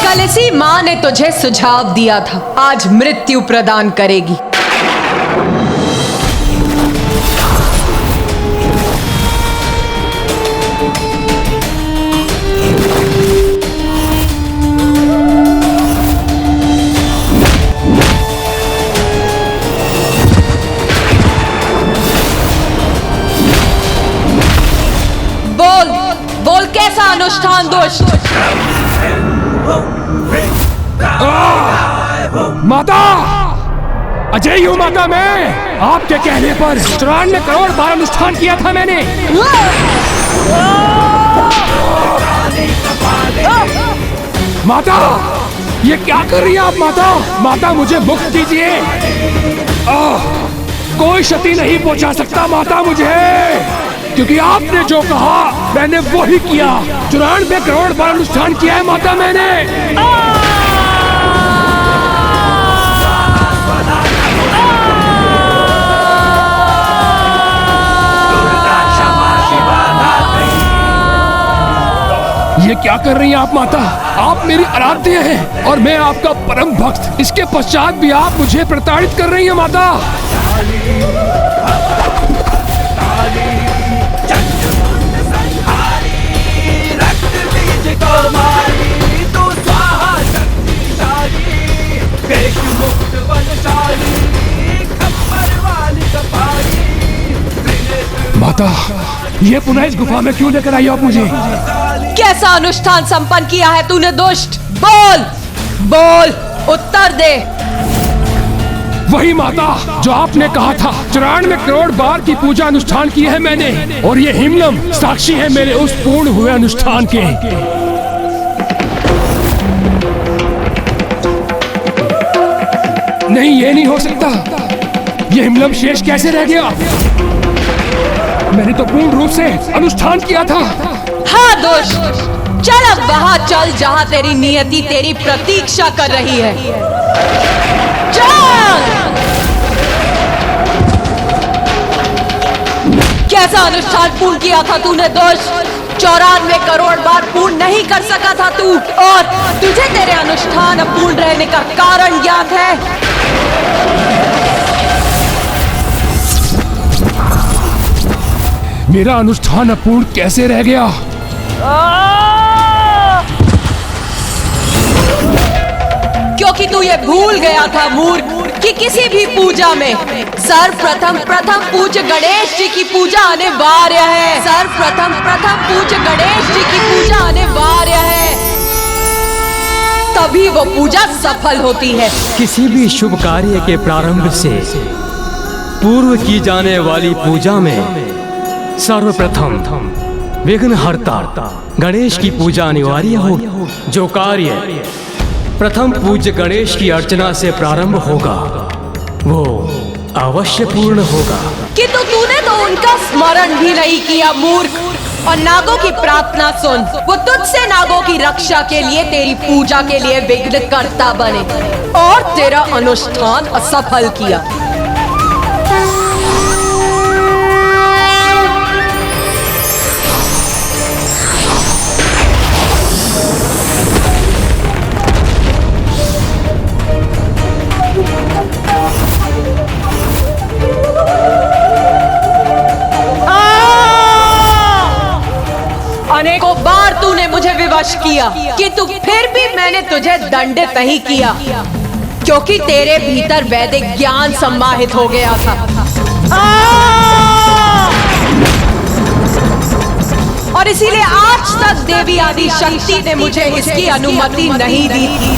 कलसी माँ ने तुझे सुझाव दिया था, आज मृत्यु प्रदान करेगी। बोल बोल, कैसा अनुष्ठान दुष्ट? माता, अजय हूँ माता मैं। आपके कहने पर 94 करोड़ बार अनुष्ठान किया था मैंने। माता, ये क्या कर रही है आप माता? माता मुझे मुक्त कीजिए। कोई क्षति नहीं पहुंचा सकता माता मुझे, क्योंकि आपने जो कहा मैंने वो ही किया। 94 करोड़ बार अनुष्ठान किया है माता मैंने। ये क्या कर रही हैं आप माता? आप मेरी आराध्य हैं और मैं आपका परम भक्त। इसके पश्चात भी आप मुझे प्रताड़ित कर रही हैं माता। माता, ये पुनः इस गुफा में क्यों लेकर आई आप मुझे? कैसा अनुष्ठान संपन्न किया है तूने दुष्ट? बोल बोल, उत्तर दे। वही माता जो आपने कहा था। 94 करोड़ बार की पूजा अनुष्ठान की है मैंने, और ये हिमलम साक्षी है मेरे उस पूर्ण हुए अनुष्ठान के। नहीं, ये नहीं हो सकता। ये हिमलम शेष कैसे रह गया? मैंने तो पूर्ण रूप से अनुष्ठान किया था। हाँ दुष्ट, चल अब वहां चल जहां तेरी नियति तेरी प्रतीक्षा कर रही है। चल। कैसा अनुष्ठान पूर्ण किया था तूने दुष्ट? 94 करोड़ बार पूर्ण नहीं कर सका था तू, और तुझे तेरे अनुष्ठान अपूर्ण रहने का कारण ज्ञात है। मेरा अनुष्ठान अपूर्ण कैसे रह गया? क्योंकि तू ये भूल गया था मूर्ख कि किसी भी पूजा में सर्वप्रथम पूज्य गणेश जी की पूजा अनिवार्य है। सर्वप्रथम पूज्य गणेश जी की पूजा अनिवार्य है, तभी वो पूजा सफल होती है। किसी भी शुभ कार्य के प्रारंभ से पूर्व की जाने वाली पूजा में सर्वप्रथम विघ्नहर्ता गणेश की पूजा अनिवार्य होगी। जो कार्य प्रथम पूज्य गणेश की अर्चना से प्रारंभ होगा वो अवश्य पूर्ण होगा। किंतु तूने तो उनका स्मरण भी नहीं किया मूर्ख, और नागों की प्रार्थना सुन। वो तुझसे नागों की रक्षा के लिए तेरी पूजा के लिए विघ्नकर्ता बने और तेरा अनुष्ठान असफल किया। अनेकों बार तूने मुझे विवश किया, किंतु फिर भी मैंने तुझे दंडित नहीं किया, क्योंकि तेरे भीतर वैदिक ज्ञान सम्माहित हो गया था। और इसीलिए आज तक देवी आदि शक्ति ने मुझे इसकी अनुमति नहीं दी थी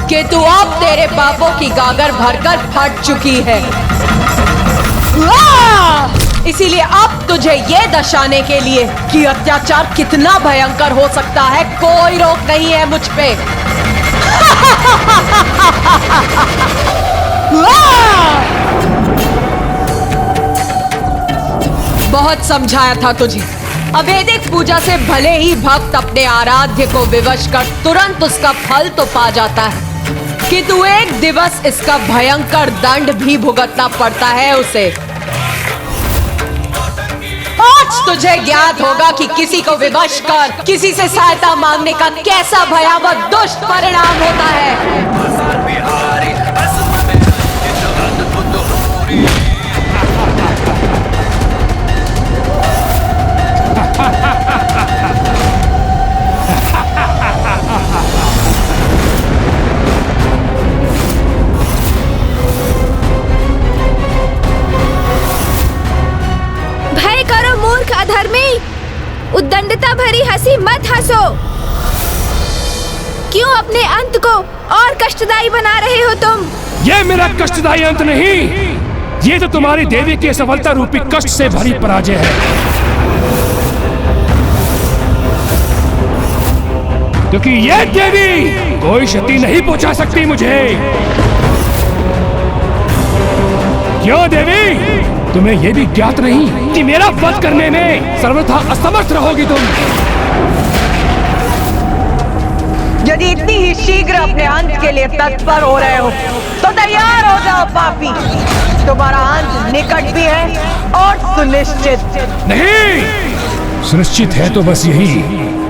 कि तू अब तेरे पापों की गागर भरकर फट चुकी है। इसीलिए अब तुझे ये दर्शाने के लिए कि अत्याचार कितना भयंकर हो सकता है, कोई रोक नहीं है मुझ पे। बहुत समझाया था तुझे, अवैदिक पूजा से भले ही भक्त अपने आराध्य को विवश कर तुरंत उसका फल तो पा जाता है, किंतु एक दिवस इसका भयंकर दंड भी भुगतना पड़ता है उसे। आज तुझे ज्ञात होगा कि किसी को विवश कर किसी से सहायता मांगने का कैसा भयावह दुष्ट परिणाम होता है। अधर्मी, उद्दंडता भरी हंसी मत हंसो। क्यों अपने अंत को और कष्टदायी बना रहे हो तुम? ये मेरा कष्टदायी अंत नहीं, ये तो तुम्हारी देवी के सफलता रूपी कष्ट से भरी पराजय है। क्योंकि ये देवी कोई क्षति नहीं पहुंचा सकती मुझे। क्यों देवी, तुम्हें यह भी ज्ञात नहीं कि मेरा वध करने में सर्वथा असमर्थ रहोगी तुम? यदि इतनी ही शीघ्र अपने अंत के लिए तत्पर हो रहे हो तो तैयार हो जाओ पापी, तुम्हारा अंत निकट भी है और सुनिश्चित। नहीं, सुनिश्चित है तो बस यही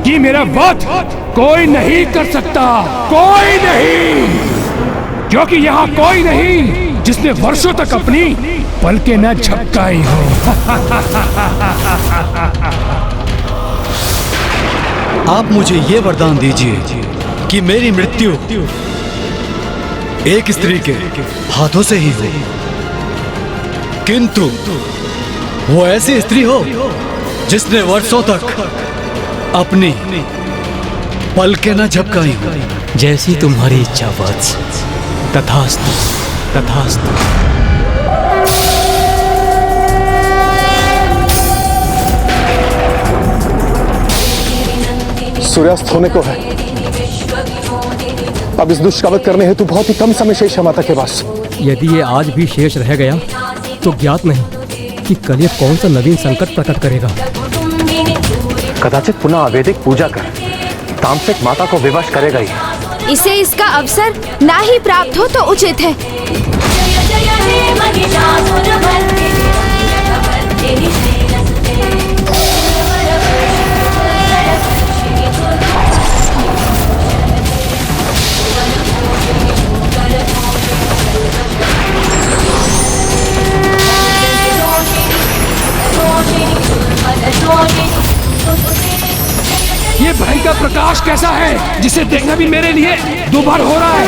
कि मेरा वध कोई नहीं कर सकता, कोई नहीं, क्योंकि यहाँ कोई नहीं जिसने वर्षों तक अपनी पलकें न झपकाई हो। आप मुझे ये वरदान दीजिए कि मेरी मृत्यु एक स्त्री के हाथों से ही हो, किंतु वो ऐसी स्त्री हो जिसने वर्षों तक अपनी पलकें न झपकाई हो। जैसी तुम्हारी इच्छा वत्स, तथास्तु तथास्तु। सूर्यास्त होने को है। अब इस दुष्ट का वध करने हेतु बहुत ही कम समय शेष है माता के पास। यदि ये आज भी शेष रह गया तो ज्ञात नहीं कि कल ये कौन सा नवीन संकट प्रकट करेगा। कदाचित पुनः अवैदिक पूजा कर तामसिक माता को विवश करेगा ही। इसे इसका अवसर ना ही प्राप्त हो तो उचित है। ये भयंकर प्रकाश कैसा है जिसे देखना भी मेरे लिए दुभर हो रहा है।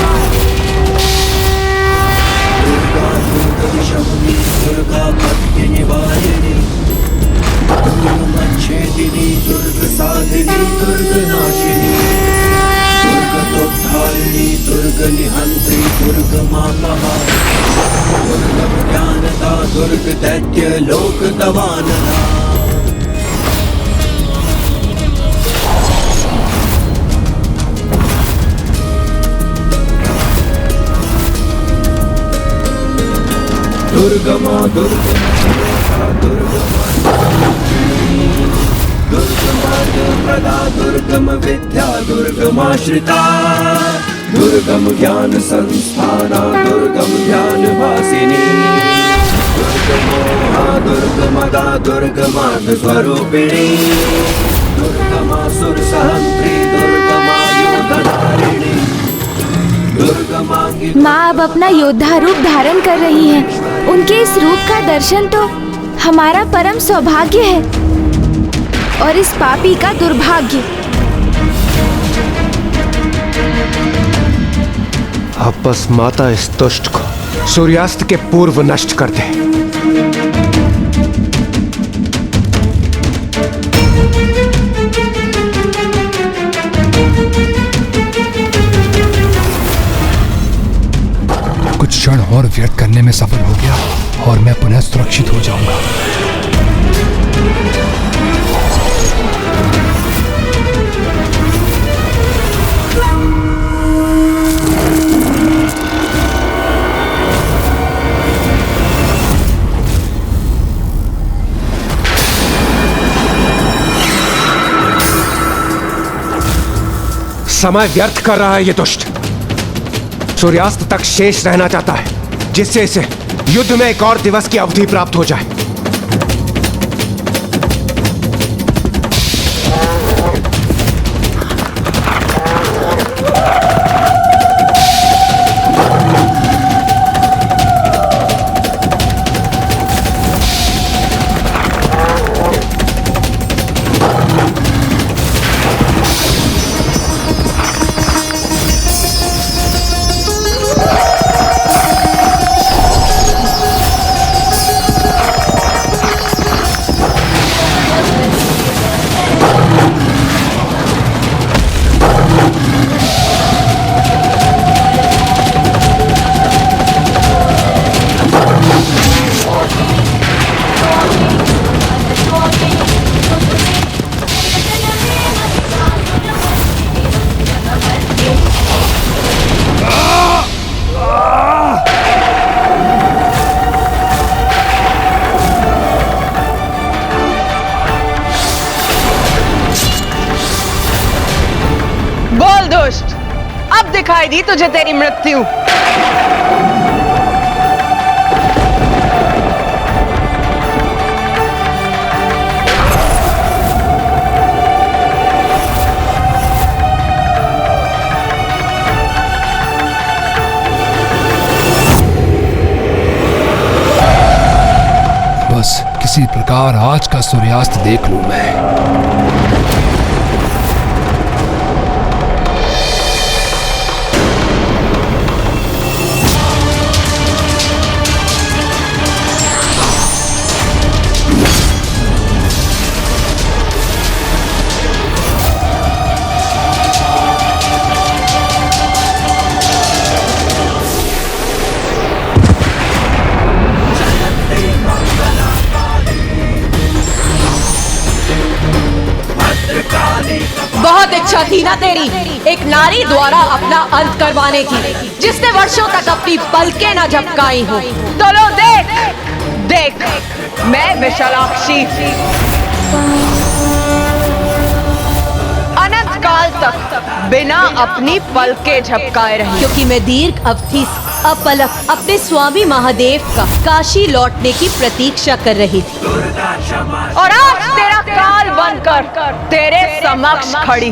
दुर्ग दैत्य लोक दवानना। दुर्गमा प्रदा दुर्गम विद्या दुर्गमाश्रिता। दुर्गम ज्ञान संस्थाना दुर्गम ज्ञान वासिनी। दुर्गमोहा दुर्गमदा दुर्गमार्ग स्वरूपिणी। दुर्गमासुर सहंत्री दुर्गमायुधधारिणी। माँ अब अपना योद्धा रूप धारण कर रही हैं। उनके इस रूप का दर्शन तो हमारा परम सौभाग्य है और इस पापी का दुर्भाग्य। अब बस माता इस दुष्ट को सूर्यास्त के पूर्व नष्ट कर दे। कुछ क्षण और व्यर्थ करने में सफल हो गया और मैं पुनः सुरक्षित हो जाऊंगा। समय व्यर्थ कर रहा है ये दुष्ट। सूर्यास्त तक शेष रहना चाहता है, जिससे इसे युद्ध में एक और दिवस की अवधि प्राप्त हो जाए। अब दिखाई दी तुझे तेरी मृत्यु। बस किसी प्रकार आज का सूर्यास्त देख लूं मैं। बहुत इच्छा थी ना तेरी एक नारी द्वारा अपना अंत करवाने की, जिसने वर्षों तक अपनी पलकें न झपकाई हो। तो लो देख देख, मैं विशालाक्षी अनंत काल तक बिना अपनी पलकें झपकाए रही, क्योंकि मैं दीर्घ अवधि अपलक अपने स्वामी महादेव का काशी लौटने की प्रतीक्षा कर रही थी। और आज तेरा काल बनकर तेरे समक्ष खड़ी।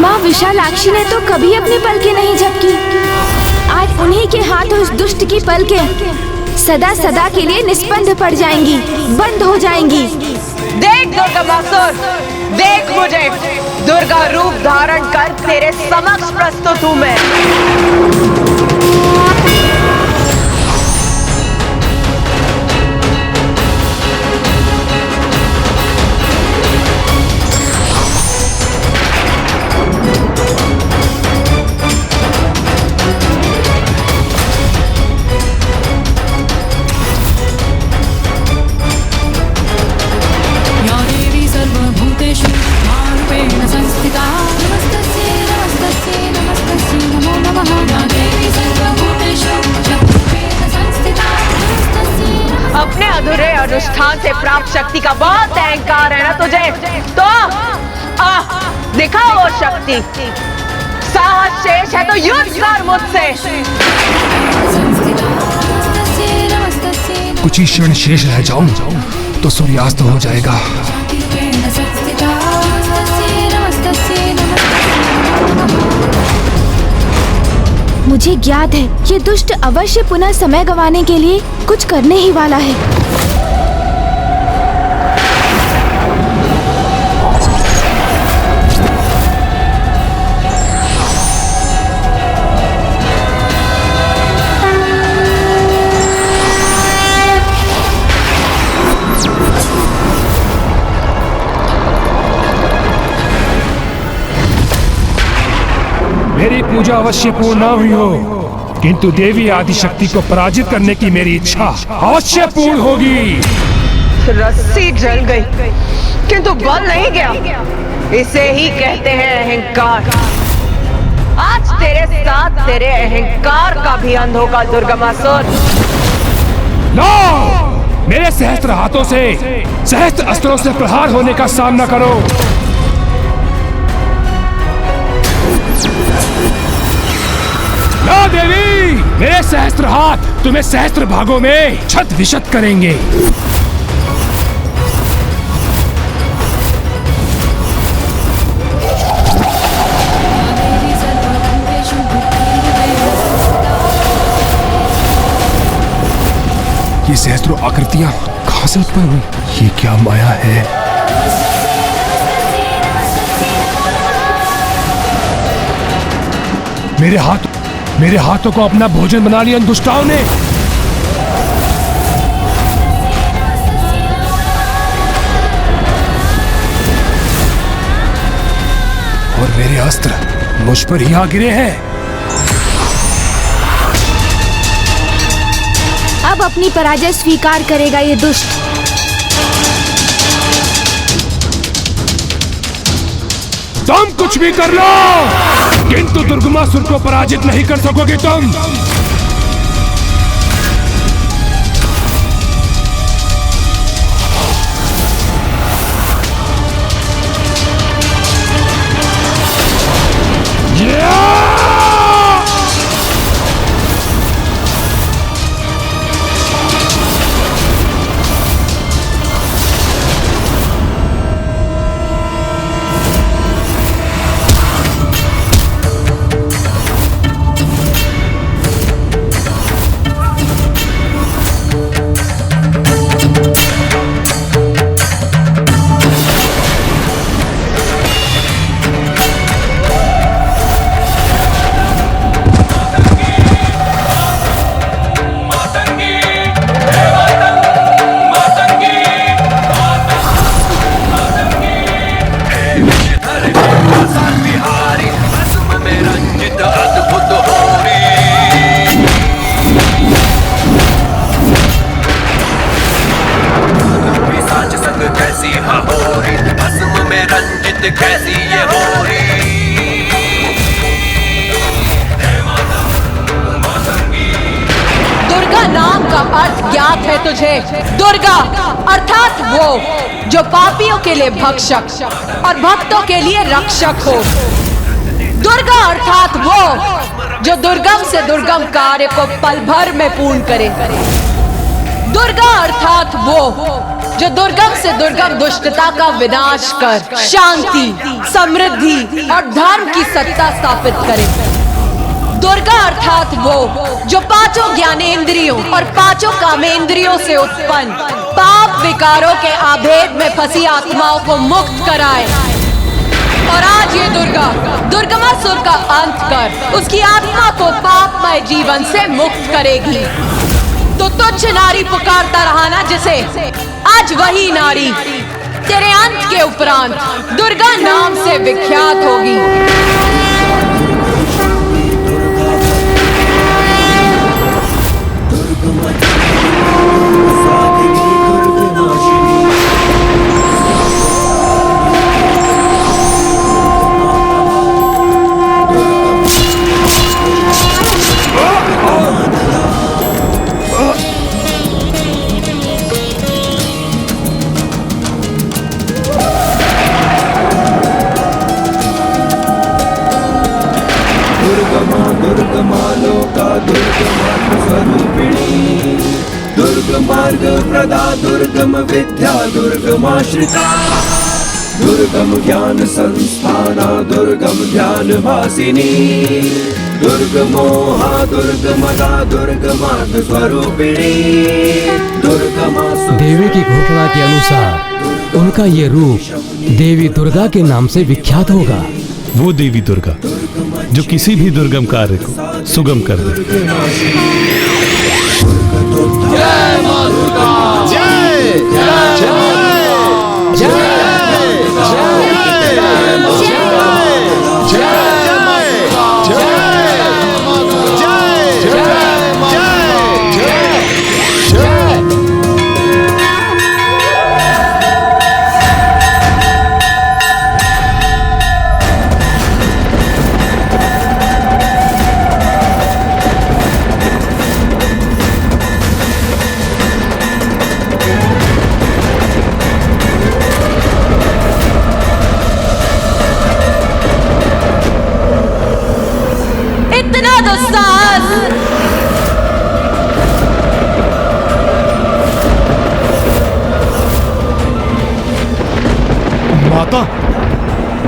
माँ विशालाक्षी ने तो कभी अपनी पलकें नहीं झपकी। आज उन्हीं के हाथ उस दुष्ट की पलकें सदा सदा के लिए निस्पंद पड़ जाएंगी, बंद हो जाएंगी। देख दुर्गमासुर, देख मुझे दुर्गा रूप धारण कर तेरे समक्ष प्रस्तुत हूँ मैं। अपने अधूरे अनुष्ठान से प्राप्त शक्ति का बहुत अहंकार है ना तुझे, तो दिखाओ वो शक्ति। साहस शेष है तो युद्ध कर मुझसे। कुछ ही क्षण शेष रह जाऊं तो सूर्यास्त हो जाएगा। मुझे ज्ञात है ये दुष्ट अवश्य पुनः समय गंवाने के लिए कुछ करने ही वाला है। मेरी पूजा अवश्य पूर्ण न हुई हो, किंतु देवी आदिशक्ति को पराजित करने की मेरी इच्छा अवश्य पूर्ण होगी। रस्सी जल गई किंतु बल नहीं गया। इसे ही कहते हैं अहंकार। आज तेरे साथ तेरे अहंकार का भी अंत होगा दुर्गमासुर। नो! मेरे सहस्त्र हाथों से, सहस्त्र अस्त्रों से प्रहार होने का सामना करो। लो देवी, मेरे सहस्त्र हाथ तुम्हें सहस्त्र भागों में छत विशत करेंगे। ये सहस्त्रों आकृतियां कहां से उत्पन्न हुई? ये क्या माया है? मेरे हाथों को अपना भोजन बना लिया इन दुष्टाओं ने। और मेरे अस्त्र मुझ पर ही आ गिरे हैं। अब अपनी पराजय स्वीकार करेगा ये दुष्ट। तुम कुछ भी कर लो, किंतु दुर्गमासुर को पराजित नहीं कर सकोगे तुम। कैसी ये हो रही। दुर्गा नाम का अर्थ ज्ञात है तुझे? दुर्गा अर्थात वो जो पापियों के लिए भक्षक और भक्तों के लिए रक्षक हो। दुर्गा अर्थात वो जो दुर्गम से दुर्गम कार्य को पल भर में पूर्ण करे। दुर्गा अर्थात वो जो दुर्गम से दुर्गम दुष्टता का विनाश कर शांति, समृद्धि और धर्म की सत्ता स्थापित करे। दुर्गा अर्थात वो जो पांचों ज्ञानेंद्रियों और पांचों कामेंद्रियों से उत्पन्न पाप विकारों के आभेद में फंसी आत्माओं को मुक्त कराए। और आज ये दुर्गा दुर्गमासुर का अंत कर उसकी आत्मा को पापमय जीवन से मुक्त करेगी। तो तुच्छ नारी पुकारता रहा ना जिसे, आज वही नारी तेरे अंत के उपरांत दुर्गा नाम से विख्यात होगी। दुर्गमार्ग प्रदा दुर्गम विद्या दुर्गमाश्रिता दुर्गम ज्ञान संस्थाना दुर्गम ध्यान भासिनी दुर्गमोहा दुर्गमदा दुर्गमार्ग स्वरूपिणी दुर्गमा। देवी की घोषणा के अनुसार उनका ये रूप देवी दुर्गा के नाम से विख्यात होगा। वो देवी दुर्गा जो किसी भी दुर्गम कार्य को सुगम कर दे। जय मां दुर्गा, जय जय जय जय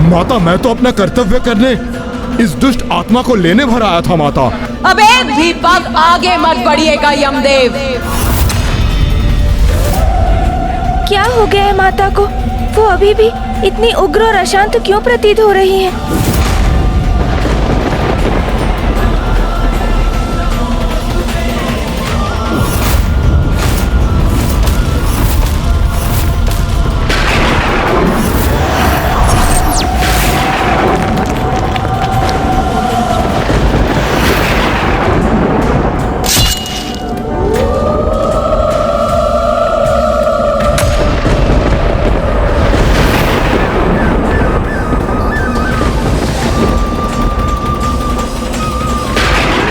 माता, मैं तो अपना कर्तव्य करने इस दुष्ट आत्मा को लेने भर आया था माता। अब एक भी पग आगे मत बढ़िएगा यमदेव। क्या हो गया है माता को? वो अभी भी इतनी उग्र और अशांत क्यों प्रतीत हो रही है?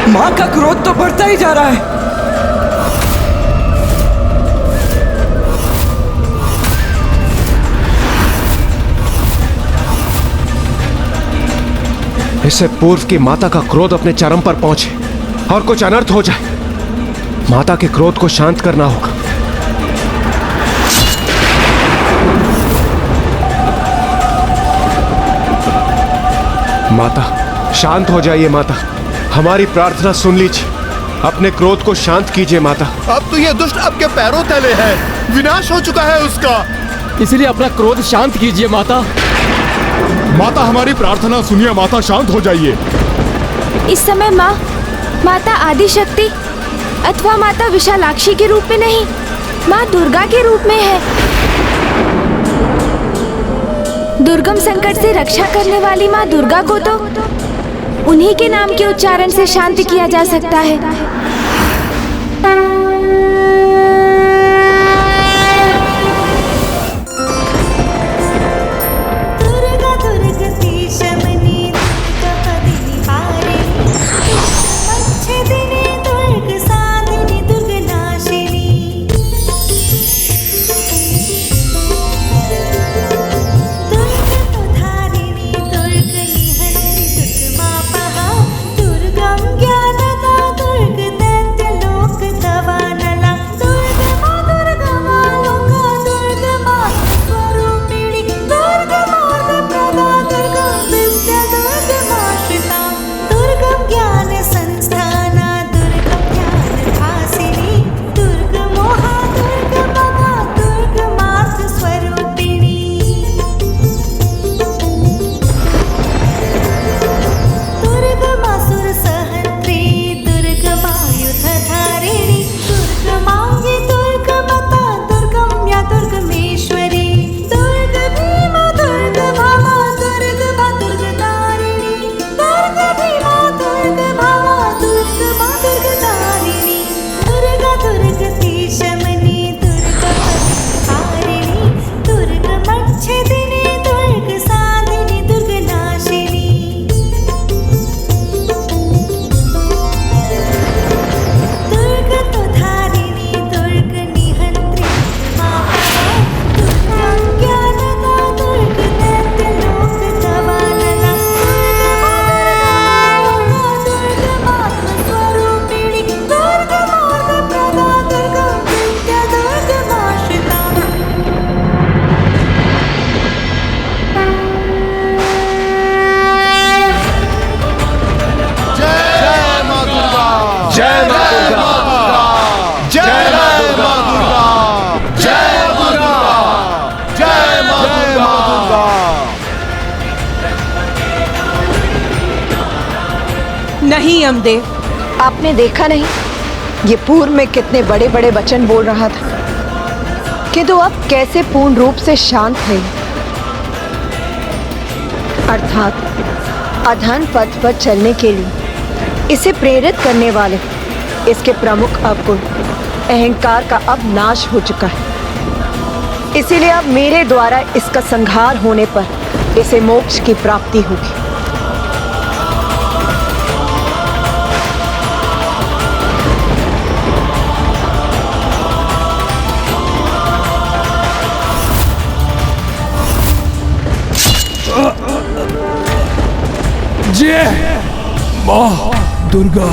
माँ का क्रोध तो बढ़ता ही जा रहा है। इससे पूर्व की माता का क्रोध अपने चरम पर पहुंचे और कुछ अनर्थ हो जाए, माता के क्रोध को शांत करना होगा। माता, शांत हो जाइए माता, हमारी प्रार्थना सुन लीजिए, अपने क्रोध को शांत कीजिए माता। अब तो यह दुष्ट आपके पैरों तले है, विनाश हो चुका है उसका। इसलिए अपना क्रोध शांत कीजिए माता। माता, हमारी प्रार्थना सुनिए माता, शांत हो जाइए। इस समय माँ माता आदिशक्ति अथवा माता विशालाक्षी के रूप में नहीं, माँ दुर्गा के रूप में है। दुर्गम संकट से रक्षा करने वाली माँ दुर्गा को तो उन्हीं के नाम के उच्चारण से शांत किया जा सकता है। नहीं यमदेव, आपने देखा नहीं ये पूर्व में कितने बड़े बड़े वचन बोल रहा था, किंतु अब कैसे पूर्ण रूप से शांत है। अर्थात अधर्म पथ पर चलने के लिए इसे प्रेरित करने वाले इसके प्रमुख अवगुण अहंकार का अब नाश हो चुका है। इसीलिए अब मेरे द्वारा इसका संहार होने पर इसे मोक्ष की प्राप्ति होगी। जय माँ दुर्गा।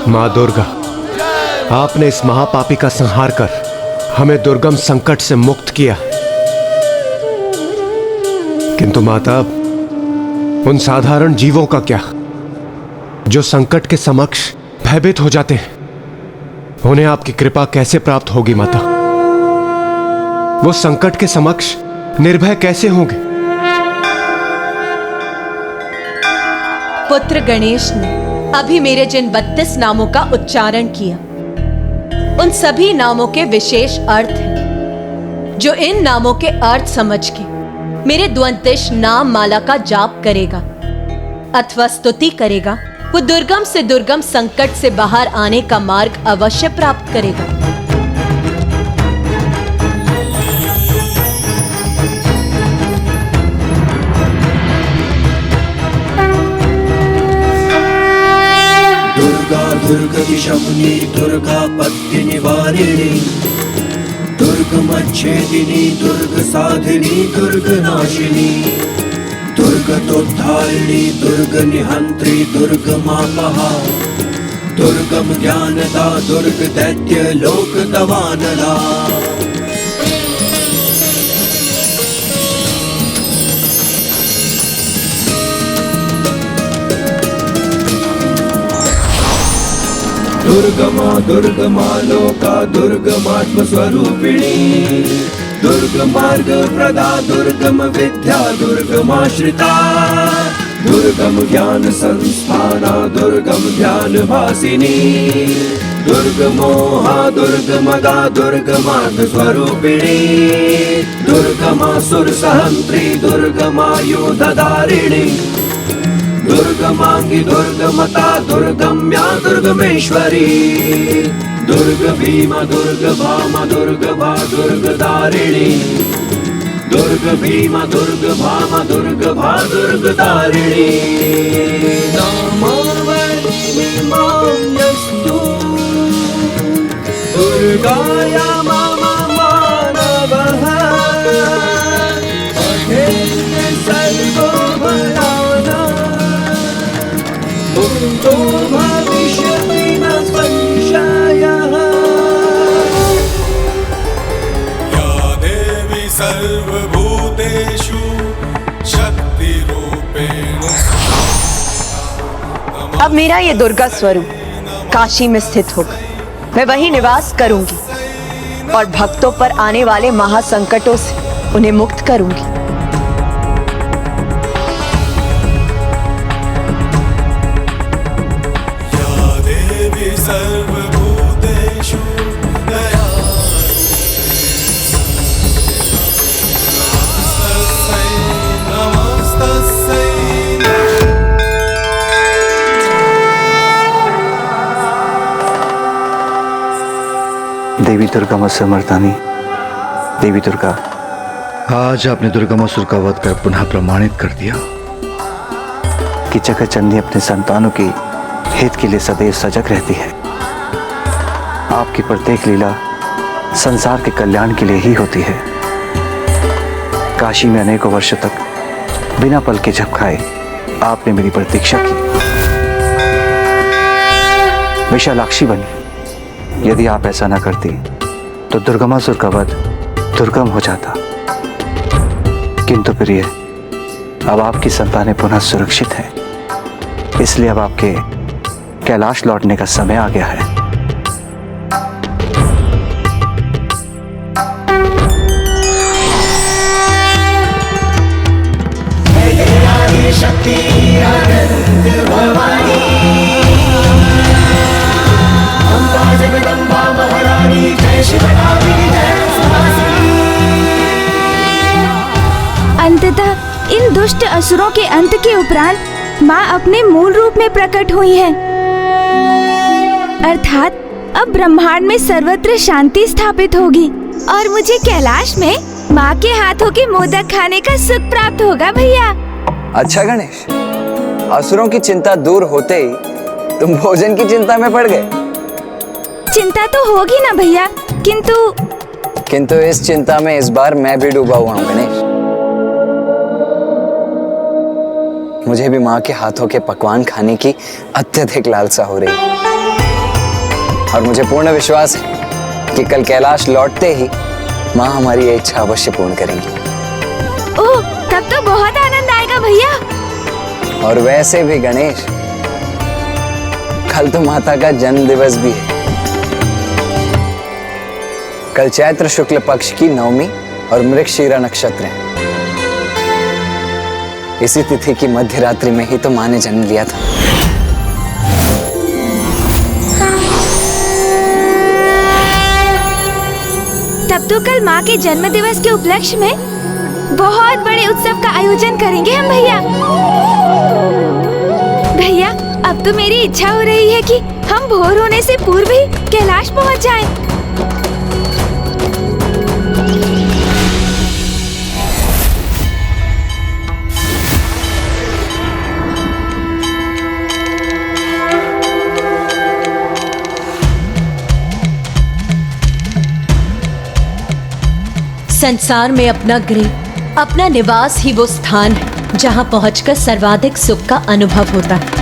माँ दुर्गा, आपने इस महापापी का संहार कर हमें दुर्गम संकट से मुक्त किया, किंतु माता उन साधारण जीवों का क्या जो संकट के समक्ष भयभीत हो जाते हैं? उन्हें आपकी कृपा कैसे प्राप्त होगी माता? वो संकट के समक्ष निर्भय कैसे होंगे? पुत्र गणेश ने अभी मेरे जिन 32 नामों का उच्चारण किया, उन सभी नामों के विशेष अर्थ हैं। जो इन नामों के अर्थ समझ के मेरे द्वंद्विश नाम माला का जाप करेगा अथवा स्तुति करेगा, वो दुर्गम से दुर्गम संकट से बाहर आने का मार्ग अवश्य प्राप्त करेगा। दुर्गा दुर्गतिशमुनी दुर्गा पत्ति निवारिणी दुर्गमच्छेदिनी दुर्ग साधिनी दुर्ग नाशिनी दुर्गतोद्धारिणी दुर्ग निहंत्री दुर्ग मापहा दुर्गम ज्ञानदा दुर्ग दैत्य लोक दवानला। दुर्गमा दुर्गमा लोका दुर्गमात्म स्वरूपिणी दुर्ग मार्ग प्रदा दुर्गम विद्या दुर्गमाश्रिता दुर्गम ज्ञान संस्थाना दुर्गम ध्यान भासिनी दुर्गमोहा दुर्गमदा दुर्गमार्ग स्वरूपिणी दुर्गमासुर सहंत्री दुर्गमायुधधारिणी दुर्गमांगी दुर्गमता दुर्गम्या दुर्गमेश्वरी दुर्ग भीमा दुर्ग भामा दुर्ग भा दुर्ग दारिणी दुर्ग भीमा दुर्ग भामा दुर्ग भा दुर्ग दारिणी नामावली माम्यस्तु दुर्गाया मामा मानवः पठेत् सर्वो भयानः मुक्तो भविष्यति न संशयः। या देवी सर्वभूतेषु शक्तिरूपेण। अब मेरा ये दुर्गा स्वरूप काशी में स्थित होगा, मैं वहीं निवास करूंगी और भक्तों पर आने वाले महासंकटों से उन्हें मुक्त करूंगी। सर्वभूतेषु देवी दुर्गा मर्दानी, देवी दुर्गा, आज आपने दुर्गमासुर का वध कर पुनः प्रमाणित कर दिया कि जगतजननी अपने संतानों की हित के लिए सदैव सजग रहती है। आपकी प्रत्येक लीला संसार के कल्याण के लिए ही होती है। काशी में अनेकों वर्षों तक बिना पल के झपकाए आपने मेरी प्रतीक्षा की, विशालाक्षी बनी। यदि आप ऐसा न करती तो दुर्गमासुर का वध दुर्गम हो जाता, किंतु प्रिय, अब आपकी संतानें पुनः सुरक्षित हैं, इसलिए अब आपके कैलाश लौटने का समय आ गया है। शक्ति अनंत भवानी अम्बा जगदम्बा महारानी जय शिवरात्रि जय अंततः इन दुष्ट असुरों के अंत के उपरांत माँ अपने मूल रूप में प्रकट हुई है, अर्थात अब ब्रह्मांड में सर्वत्र शांति स्थापित होगी और मुझे कैलाश में माँ के हाथों के मोदक खाने का सुख प्राप्त होगा भैया। अच्छा गणेश, असुरों की चिंता दूर होते ही तुम भोजन की चिंता में पड़ गए। चिंता तो होगी ना भैया, किंतु इस चिंता में इस बार मैं भी डूबा हुआ हूँ गणेश। मुझे भी माँ के हाथों के पकवान खाने की अत्यधिक लालसा हो रही है। और मुझे पूर्ण विश्वास है कि कल कैलाश लौटते ही माँ हमारी ये इच्छा अवश्य पूर्ण करेंगी। ओह, तब तो बहुत आनंद आएगा भैया। और वैसे भी गणेश, कल तो माता का जन्म दिवस भी है। कल चैत्र शुक्ल पक्ष की नवमी और मृगशीरा नक्षत्र है। इसी तिथि की मध्य रात्रि में ही तो माँ ने जन्म लिया था। तब तो कल माँ के जन्म दिवस के उपलक्ष्य में बहुत बड़े उत्सव का आयोजन करेंगे हम भैया। भैया, अब तो मेरी इच्छा हो रही है कि हम भोर होने से पूर्व ही कैलाश पहुँच जाएं। संसार में अपना गृह, अपना निवास ही वो स्थान है जहां पहुंचकर सर्वाधिक सुख का अनुभव होता है।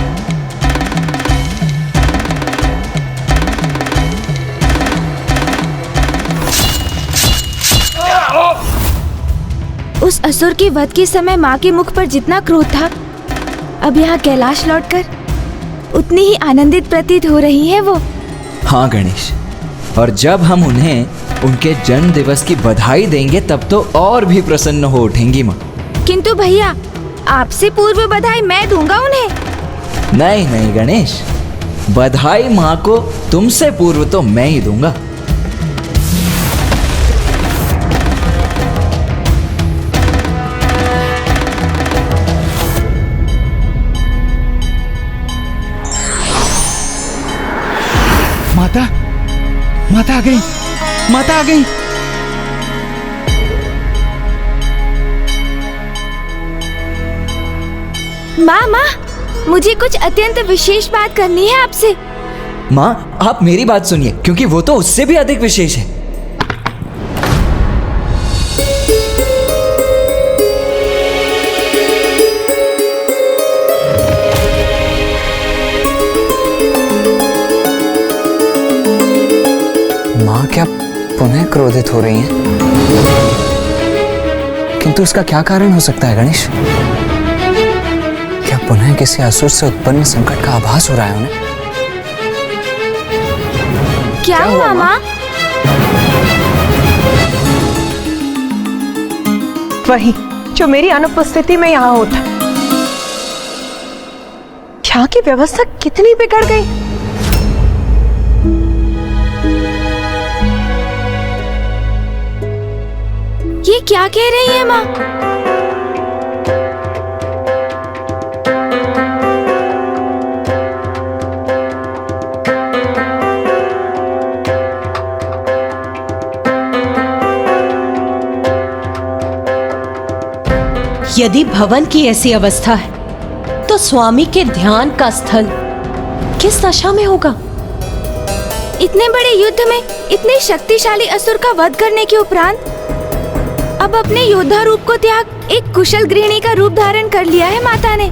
उस असुर के वध के समय माँ के मुख पर जितना क्रोध था, अब यहाँ कैलाश लौटकर उतनी ही आनंदित प्रतीत हो रही है वो। हाँ गणेश, और जब हम उन्हें उनके जन्म दिवस की बधाई देंगे तब तो और भी प्रसन्न हो उठेंगी माँ। किंतु भैया, आपसे पूर्व बधाई मैं दूंगा उन्हें। नहीं नहीं गणेश, बधाई माँ को तुमसे पूर्व तो मैं ही दूंगा। माता, माता आ गई, माता आ गई। माँ, मुझे कुछ अत्यंत विशेष बात करनी है आपसे। माँ, आप मेरी बात सुनिए, क्योंकि वो तो उससे भी अधिक विशेष है। माँ क्या पुनः क्रोधित हो रही हैं? किंतु इसका क्या कारण हो सकता है गणेश? क्या पुनः किसी असुर से उत्पन्न संकट का आभास हो रहा है उन्हें? क्या हुआ माँ? वही जो मेरी अनुपस्थिति में यहाँ होता। यहाँ की व्यवस्था कितनी बिगड़ गई। ये क्या कह रही है माँ? यदि भवन की ऐसी अवस्था है तो स्वामी के ध्यान का स्थल किस दशा में होगा? इतने बड़े युद्ध में इतने शक्तिशाली असुर का वध करने के उपरांत अब अपने योद्धा रूप को त्याग एक कुशल गृहिणी का रूप धारण कर लिया है माता ने।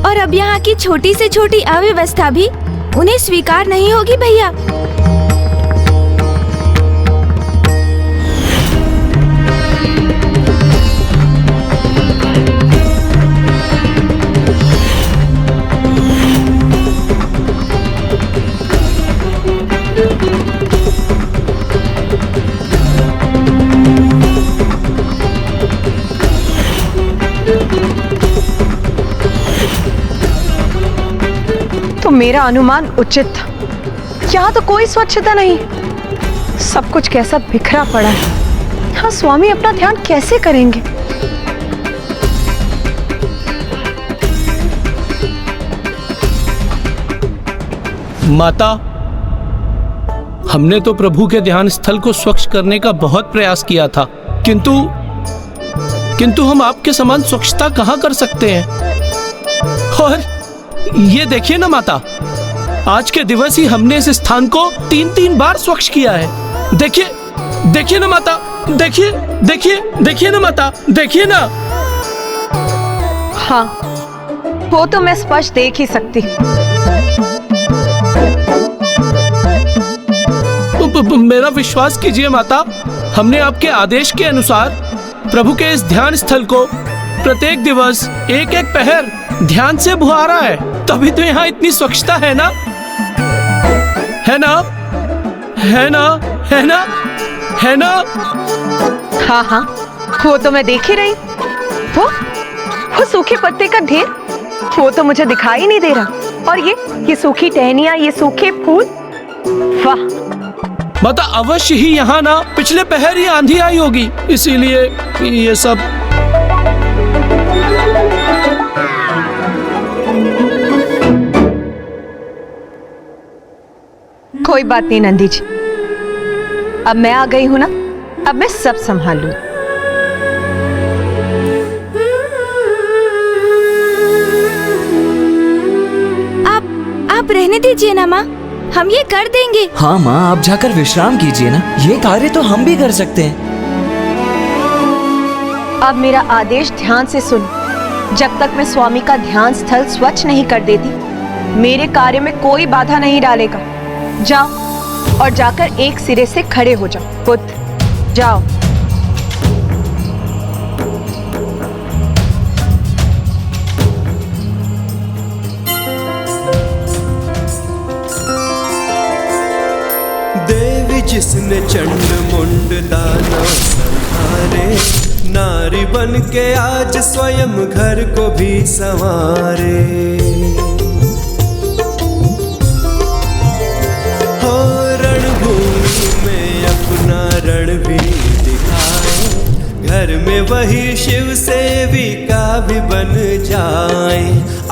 और अब यहाँ की छोटी से छोटी अव्यवस्था भी उन्हें स्वीकार नहीं होगी भैया। तो मेरा अनुमान उचित था। यहाँ तो कोई स्वच्छता नहीं, सब कुछ कैसा बिखरा पड़ा है। हाँ, स्वामी अपना ध्यान कैसे करेंगे? माता, हमने तो प्रभु के ध्यान स्थल को स्वच्छ करने का बहुत प्रयास किया था, किंतु हम आपके समान स्वच्छता कहाँ कर सकते हैं। और ये देखिए ना माता, आज के दिवस ही हमने इस स्थान को 3-3 बार स्वच्छ किया है। देखिए, देखिए ना माता, देखिए, देखिए, देखिए ना माता, देखिए ना। हाँ, वो तो मैं स्पष्ट देख ही सकती हूँ। मेरा विश्वास कीजिए माता, हमने आपके आदेश के अनुसार प्रभु के इस ध्यान स्थल को प्रत्येक दिवस एक एक पहर ध्यान से बुहारा है, तभी तो यहाँ इतनी स्वच्छता है ना, है ना, है ना, है ना, है ना? हाँ हाँ, वो तो मैं देख ही रही। वो सूखे पत्ते का ढेर, वो तो मुझे दिखाई नहीं दे रहा। और ये सूखी टहनियां, ये सूखे फूल, वाह। माता अवश्य ही यहाँ ना पिछले पहर ही आंधी आई होगी, इसीलिए ये सब। कोई बात नहीं नंदी जी, अब मैं आ गई हूं ना, अब मैं सब संभाल लूं। आप रहने दीजिए ना माँ, हम ये कर देंगे। हाँ माँ, आप जाकर विश्राम कीजिए ना, ये कार्य तो हम भी कर सकते हैं। अब मेरा आदेश ध्यान से सुन, जब तक मैं स्वामी का ध्यान स्थल स्वच्छ नहीं कर देती, मेरे कार्य में कोई बाधा नहीं डालेगा। जाओ और जाकर एक सिरे से खड़े हो जाओ। पुत्र जाओ। देवी जिसने चंड मुंड दानव संहारे, नारी बन के आज स्वयं घर को भी संवारे। हो रणभूमि में अपना रण भी दिखाए, घर में वही शिव सेविका भी बन जाए।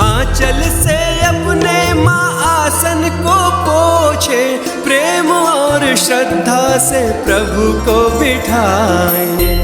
आंचल से अपने माँ आसन को पोछे, प्रेम और श्रद्धा से प्रभु को बिठाए।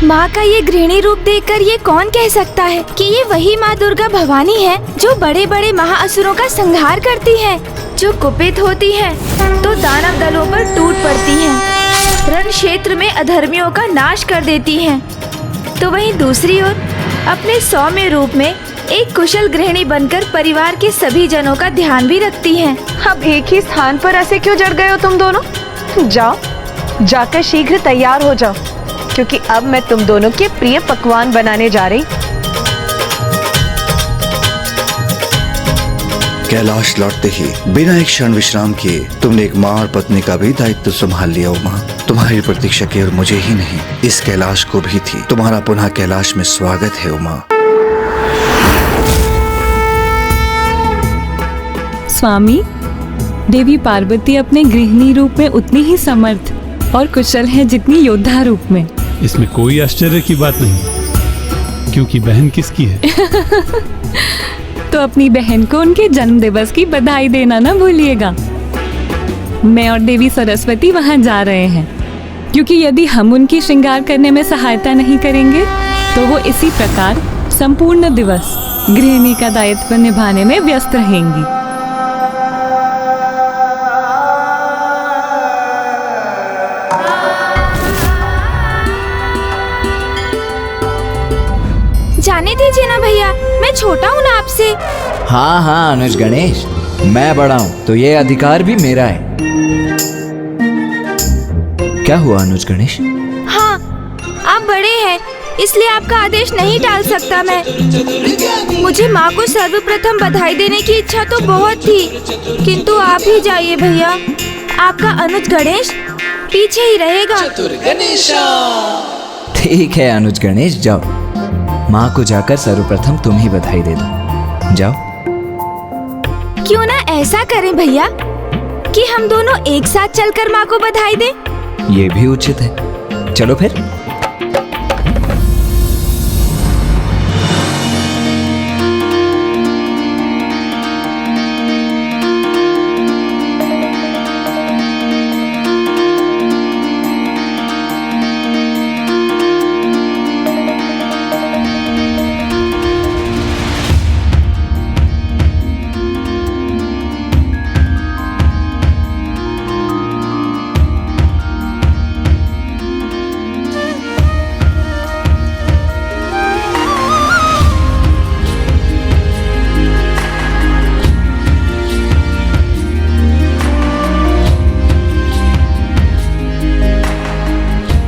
माँ का ये गृहिणी रूप देखकर ये कौन कह सकता है कि ये वही माँ दुर्गा भवानी है जो बड़े बड़े महाअसुरों का संहार करती है, जो कुपित होती है तो दानव दलों पर टूट पड़ती है, रण क्षेत्र में अधर्मियों का नाश कर देती है, तो वहीं दूसरी ओर अपने सौम्य रूप में एक कुशल गृहिणी बनकर परिवार के सभी जनों का ध्यान भी रखती है। अब एक ही स्थान पर ऐसे क्यों जड़ गए हो तुम दोनों? जाओ, जाकर शीघ्र तैयार हो जाओ, क्योंकि अब मैं तुम दोनों के प्रिय पकवान बनाने जा रही। कैलाश लौटते ही बिना एक क्षण विश्राम किए तुमने एक माँ और पत्नी का भी दायित्व संभाल लिया। उमा, तुम्हारी प्रतीक्षा केवल मुझे ही नहीं, इस कैलाश को भी थी। तुम्हारा पुनः कैलाश में स्वागत है उमा। स्वामी, देवी पार्वती अपने गृहिणी रूप में उतनी ही समर्थ और कुशल है जितनी योद्धा रूप में। इसमें कोई आश्चर्य की बात नहीं, क्योंकि बहन किसकी है? तो अपनी बहन को उनके जन्म दिवस की बधाई देना ना भूलिएगा। मैं और देवी सरस्वती वहां जा रहे हैं, क्योंकि यदि हम उनकी श्रृंगार करने में सहायता नहीं करेंगे तो वो इसी प्रकार संपूर्ण दिवस गृहिणी का दायित्व निभाने में व्यस्त रहेंगी। जाने दीजिए ना भैया, मैं छोटा हूँ ना आपसे। हाँ हाँ अनुज गणेश, मैं बड़ा हूँ तो ये अधिकार भी मेरा है। क्या हुआ अनुज गणेश? हाँ, आप बड़े हैं, इसलिए आपका आदेश नहीं टाल सकता मैं। मुझे माँ को सर्वप्रथम बधाई देने की इच्छा तो बहुत थी, किंतु आप ही जाइए भैया, आपका अनुज गणेश पीछे ही रहेगा। ठीक है अनुज गणेश, जाओ, माँ को जाकर सर्वप्रथम तुम ही बधाई दे दो, जाओ। क्यों ना ऐसा करें भैया कि हम दोनों एक साथ चलकर माँ को बधाई दें? ये भी उचित है। चलो फिर।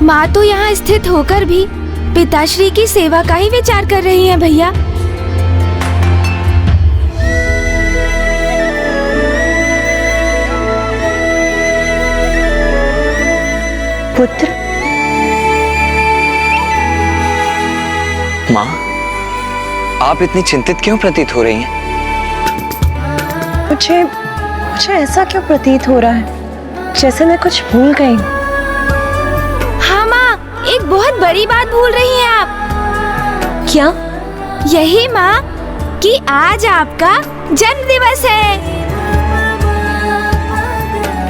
माँ तो यहाँ स्थित होकर भी पिताश्री की सेवा का ही विचार कर रही हैं भैया। पुत्र, माँ, आप इतनी चिंतित क्यों प्रतीत हो रही हैं? मुझे ऐसा क्यों प्रतीत हो रहा है जैसे मैं कुछ भूल गई हूँ। हाँ माँ, एक बहुत बड़ी बात भूल रही हैं आप। क्या? यही माँ कि आज आपका जन्म दिवस है।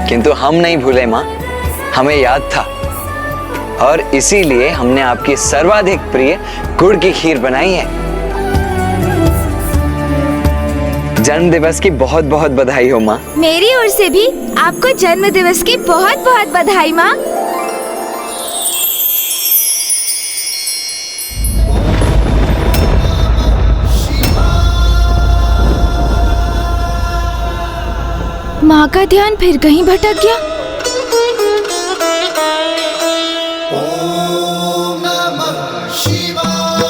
किंतु हम नहीं भूले माँ, हमें याद था और इसीलिए हमने आपकी सर्वाधिक प्रिय गुड़ की खीर बनाई है। जन्म दिवस की बहुत बहुत बधाई हो माँ। मेरी ओर से भी आपको जन्म दिवस की बहुत बहुत बधाई माँ। माँ का ध्यान फिर कहीं भटक गया। ओम नमः शिवाय।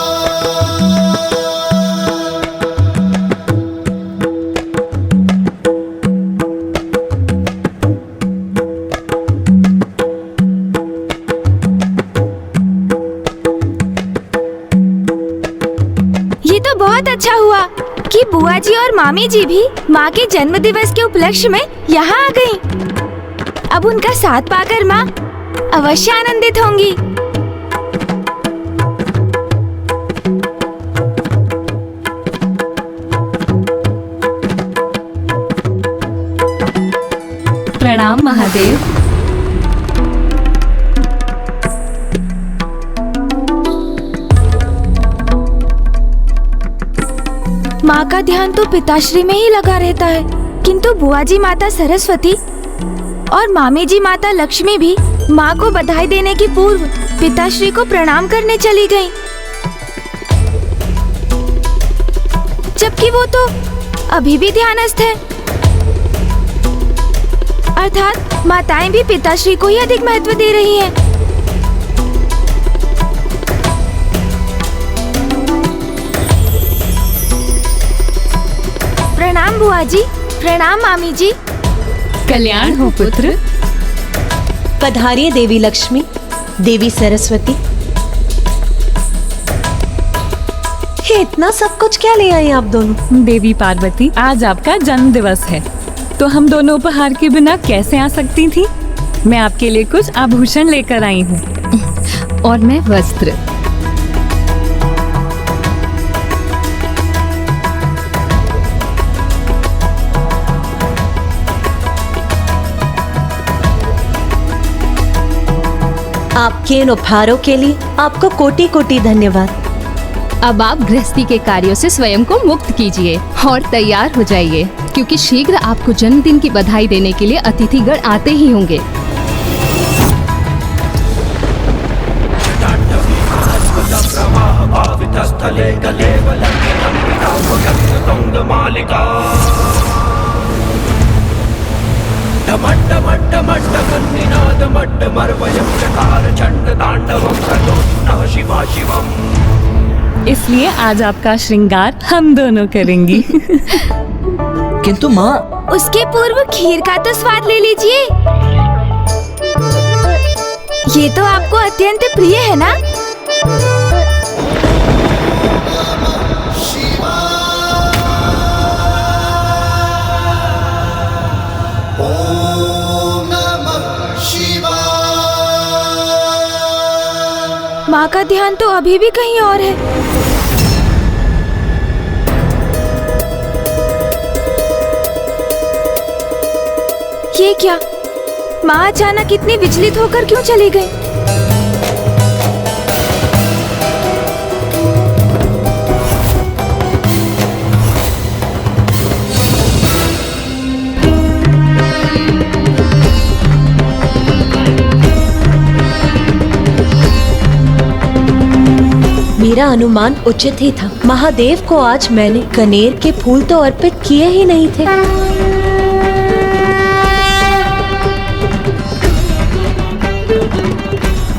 ये तो बहुत अच्छा हुआ कि बुआ जी और मामी जी भी माँ के जन्म दिवस के उपलक्ष्य में यहाँ आ गईं। अब उनका साथ पाकर माँ अवश्य आनंदित होंगी। प्रणाम महादेव। माँ का ध्यान तो पिताश्री में ही लगा रहता है, किंतु बुआ जी माता सरस्वती और मामी जी माता लक्ष्मी भी माँ को बधाई देने की पूर्व पिताश्री को प्रणाम करने चली गईं। जबकि वो तो अभी भी ध्यानस्थ है। अर्थात माताएं भी पिताश्री को ही अधिक महत्व दे रही हैं। प्रणाम बुआ जी, प्रणाम मामी जी। कल्याण हो पुत्र। पधारिए देवी लक्ष्मी, देवी सरस्वती। ये इतना सब कुछ क्या ले आई आप दोनों? देवी पार्वती, आज आपका जन्म दिवस है, तो हम दोनों उपहार के बिना कैसे आ सकती थी। मैं आपके लिए कुछ आभूषण लेकर आई हूँ और मैं वस्त्र। आपके इन उपहारों के लिए आपको कोटि कोटि धन्यवाद। अब आप गृहस्थी के कार्यों से स्वयं को मुक्त कीजिए और तैयार हो जाइए, क्योंकि शीघ्र आपको जन्मदिन की बधाई देने के लिए अतिथिगण आते ही होंगे। इसलिए आज आपका श्रृंगार हम दोनों करेंगी। किंतु माँ, उसके पूर्व खीर का तो स्वाद ले लीजिए। ये तो आपको अत्यंत प्रिय है ना? ओम नमः शिवाय। माँ का ध्यान तो अभी भी कहीं और है। ये क्या? माँ अचानक इतनी विचलित होकर क्यों चली गई? मेरा अनुमान उचित ही था। महादेव को आज मैंने कनेर के फूल तो अर्पित किए ही नहीं थे।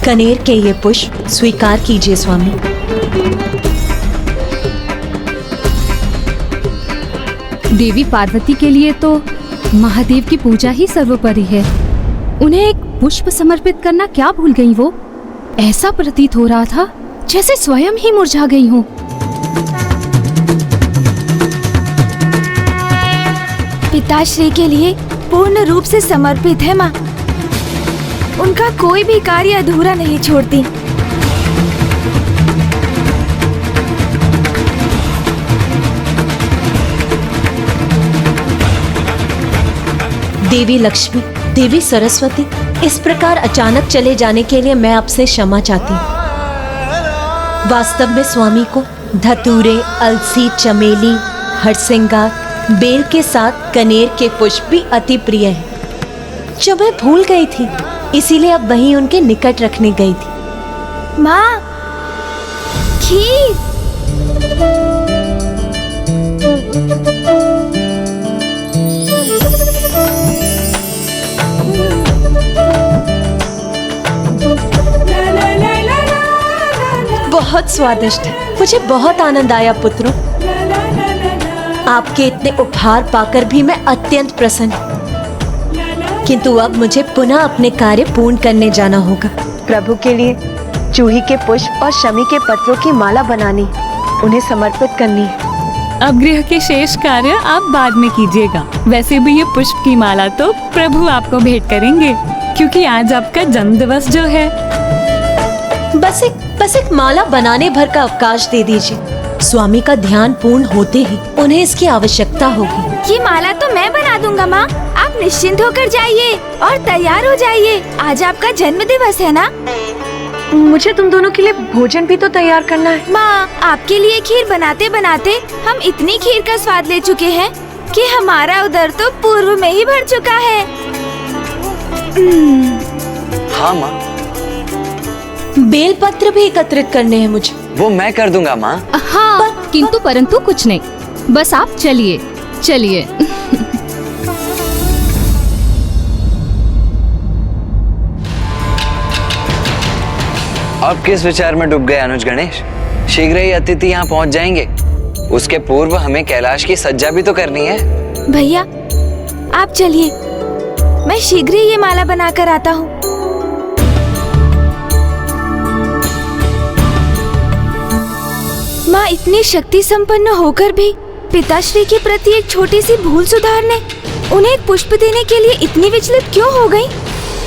कनेर के ये पुष्प स्वीकार कीजिए स्वामी। देवी पार्वती के लिए तो महादेव की पूजा ही सर्वोपरि है। उन्हें एक पुष्प समर्पित करना क्या भूल गई वो? ऐसा प्रतीत हो रहा था जैसे स्वयं ही मुरझा गई हूँ। पिताश्री के लिए पूर्ण रूप से समर्पित है माँ। उनका कोई भी कार्य अधूरा नहीं छोड़ती। देवी लक्ष्मी, देवी सरस्वती, इस प्रकार अचानक चले जाने के लिए मैं आपसे क्षमा चाहती हूँ। वास्तव में स्वामी को धतूरे, अलसी, चमेली, हरसिंगार, बेल के साथ कनेर के पुष्प भी अति प्रिय हैं, जो मैं भूल गई थी, इसीलिए अब वहीं उनके निकट रखने गई थी। माँ, खीर। बहुत स्वादिष्ट है। मुझे बहुत आनंद आया पुत्रों। आपके इतने उपहार पाकर भी मैं अत्यंत प्रसन्न हूँ। किंतु अब मुझे पुनः अपने कार्य पूर्ण करने जाना होगा। प्रभु के लिए चूही के पुष्प और शमी के पत्रों की माला बनानी, उन्हें समर्पित करनी है। अब गृह के शेष कार्य आप बाद में कीजिएगा। वैसे भी ये पुष्प की माला तो प्रभु आपको भेंट करेंगे, क्योंकि आज आपका जन्मदिवस जो है। बस एक माला बनाने भर का अवकाश दे दीजिए। स्वामी का ध्यान पूर्ण होते ही उन्हें इसकी आवश्यकता होगी। ये माला तो मैं बना दूंगा माँ। आप निश्चिंत होकर जाइए और तैयार हो जाइए। आज आपका जन्म दिवस है ना? मुझे तुम दोनों के लिए भोजन भी तो तैयार करना है। माँ, आपके लिए खीर बनाते बनाते हम इतनी खीर का स्वाद ले चुके हैं कि हमारा उदर तो पूर्व में ही भर चुका है। हाँ माँ। बेलपत्र भी एकत्रित करने हैं मुझे। वो मैं कर दूंगा माँ। हाँ, किंतु परंतु कुछ नहीं, बस आप चलिए चलिए। अब किस विचार में डूब गए अनुज गणेश? शीघ्र ही अतिथि यहाँ पहुँच जाएंगे। उसके पूर्व हमें कैलाश की सज्जा भी तो करनी है। भैया, आप चलिए, मैं शीघ्र ही ये माला बनाकर आता हूँ। माँ इतनी शक्ति संपन्न होकर भी पिताश्री के प्रति एक छोटी सी भूल सुधारने, उन्हें एक पुष्प देने के लिए इतनी विचलित क्यों हो गई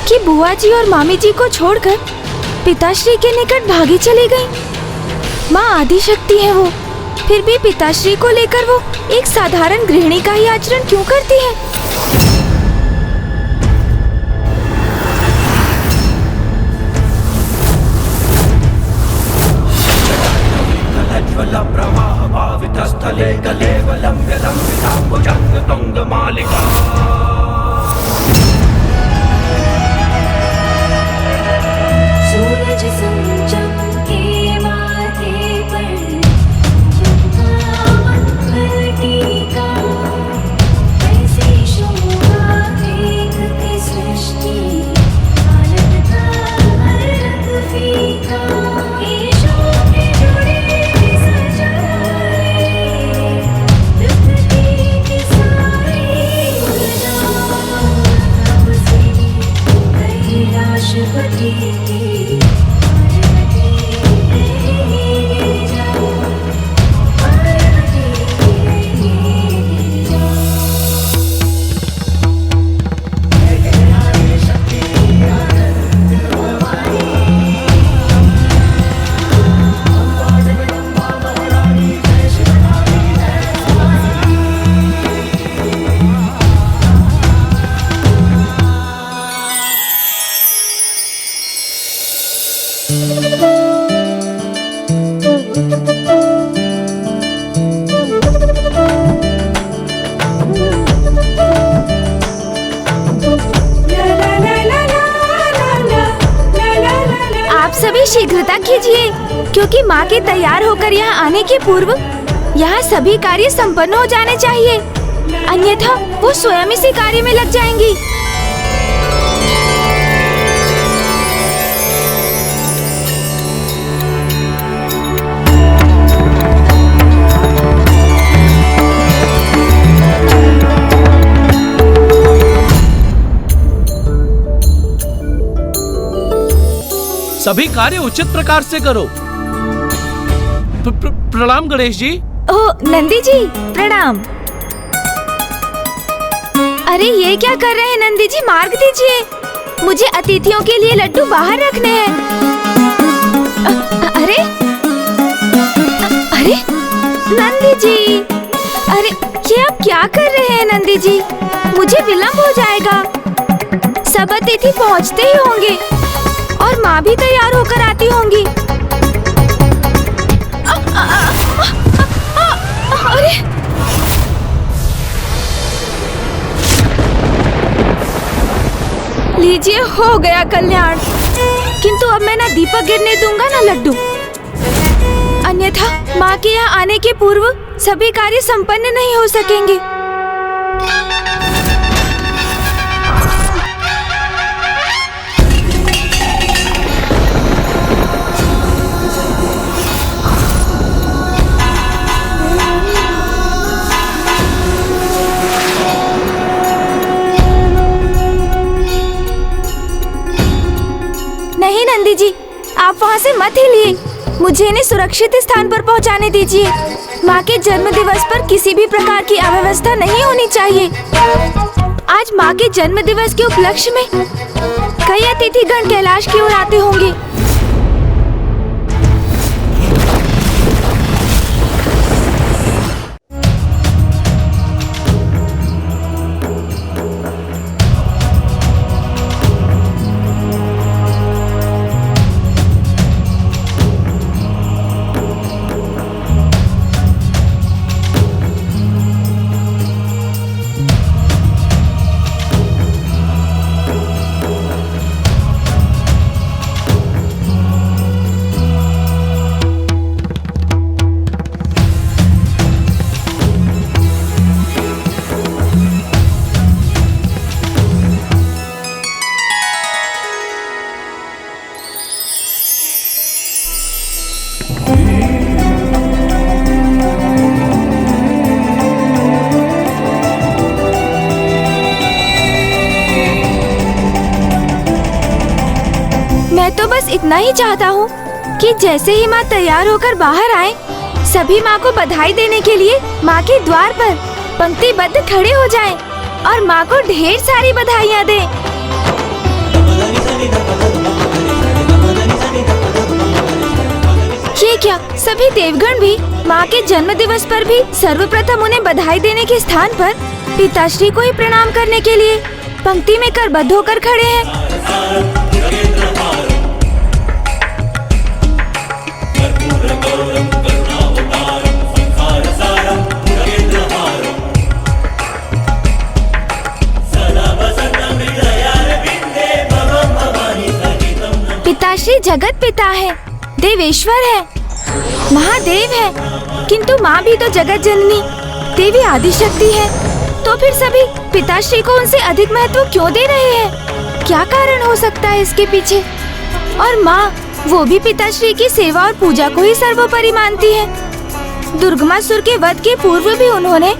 कि बुआ जी और मामी जी को छोड़कर पिताश्री के निकट भागी चली गई। माँ आदि शक्ति है वो, फिर भी पिताश्री को लेकर वो एक साधारण गृहिणी का ही आचरण क्यों करती है? स्थले गले लंब्य लंबितांबुजंग तुंग मालिका। सूरज चमके माथे पर टीका, ऐसी शोभा देखती सृष्टि हालत का हरक फीका। केशों के जुड़े सजाए दुख शीघ्रता कीजिए, क्योंकि माँ के तैयार होकर यहाँ आने के पूर्व यहाँ सभी कार्य संपन्न हो जाने चाहिए, अन्यथा वो स्वयं इसी कार्य में लग जाएंगी। सभी कार्य उचित प्रकार से करो। प्रणाम गणेश जी। ओह नंदी जी प्रणाम। अरे ये क्या कर रहे हैं नंदी जी, मार्ग दीजिए, मुझे अतिथियों के लिए लड्डू बाहर रखने हैं। अरे अरे नंदी जी, अरे ये आप क्या कर रहे हैं नंदी जी, मुझे विलंब हो जाएगा। सब अतिथि पहुँचते ही होंगे और माँ भी तैयार होकर आती होंगी। अरे लीजिए, हो गया कल्याण। किंतु अब मैं ना दीपक गिरने दूंगा ना लड्डू, अन्यथा माँ के यहाँ आने के पूर्व सभी कार्य संपन्न नहीं हो सकेंगे। नहीं नंदी जी, आप वहाँ से मत हिलिए, मुझे इन्हें सुरक्षित स्थान पर पहुँचाने दीजिए। माँ के जन्म दिवस पर किसी भी प्रकार की अव्यवस्था नहीं होनी चाहिए। आज माँ के जन्म दिवस के उपलक्ष्य में कई अतिथिगण कैलाश की ओर आते होंगे। मैं तो बस इतना ही चाहता हूँ कि जैसे ही माँ तैयार होकर बाहर आए, सभी माँ को बधाई देने के लिए माँ के द्वार पर पंक्तिबद्ध खड़े हो जाएं और माँ को ढेर सारी बधाइयाँ दें। ये क्या, सभी देवगण भी माँ के जन्म दिवस पर भी सर्वप्रथम उन्हें बधाई देने के स्थान पर पिताश्री को ही प्रणाम करने के लिए पंक्ति में करबद्ध होकर खड़े हैं। पिताश्री जगत पिता है, देवेश्वर है, महादेव है, किंतु माँ भी तो जगत जननी देवी आदिशक्ति है। तो फिर सभी पिताश्री को उनसे अधिक महत्व क्यों दे रहे हैं? क्या कारण हो सकता है इसके पीछे? और माँ वो भी पिताश्री की सेवा और पूजा को ही सर्वोपरि मानती है। दुर्गमासुर के वध के पूर्व भी उन्होंने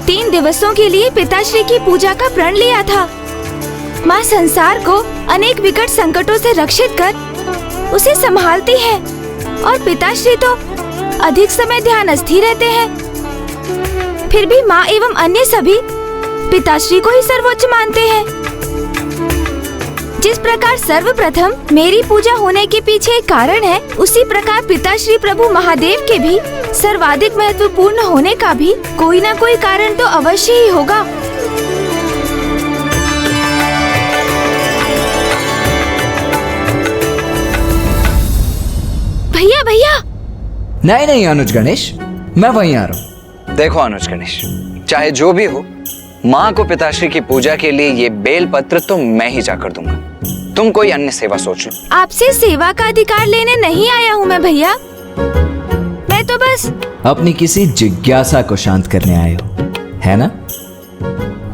3 दिवसों के लिए पिताश्री की पूजा का प्रण लिया था। माँ संसार को अनेक विकट संकटों से रक्षित कर उसे संभालती है और पिताश्री तो अधिक समय ध्यानस्थ ही रहते हैं। फिर भी माँ एवं अन्य सभी पिताश्री को ही सर्वोच्च मानते हैं। जिस प्रकार सर्वप्रथम मेरी पूजा होने के पीछे एक कारण है, उसी प्रकार पिताश्री प्रभु महादेव के भी सर्वाधिक महत्वपूर्ण होने का भी कोई न कोई कारण तो अवश्य ही होगा। भैया भैया। नहीं नहीं अनुज गणेश, मैं वहीं आ रहा हूँ। देखो अनुज गणेश, चाहे जो भी हो, माँ को पिताश्री की पूजा के लिए ये बेल पत्र तो मैं ही जाकर दूंगा। तुम कोई अन्य सेवा सोच लो। आपसे सेवा का अधिकार लेने नहीं आया हूँ मैं भैया, मैं तो बस अपनी किसी जिज्ञासा को शांत करने आए हो, है ना?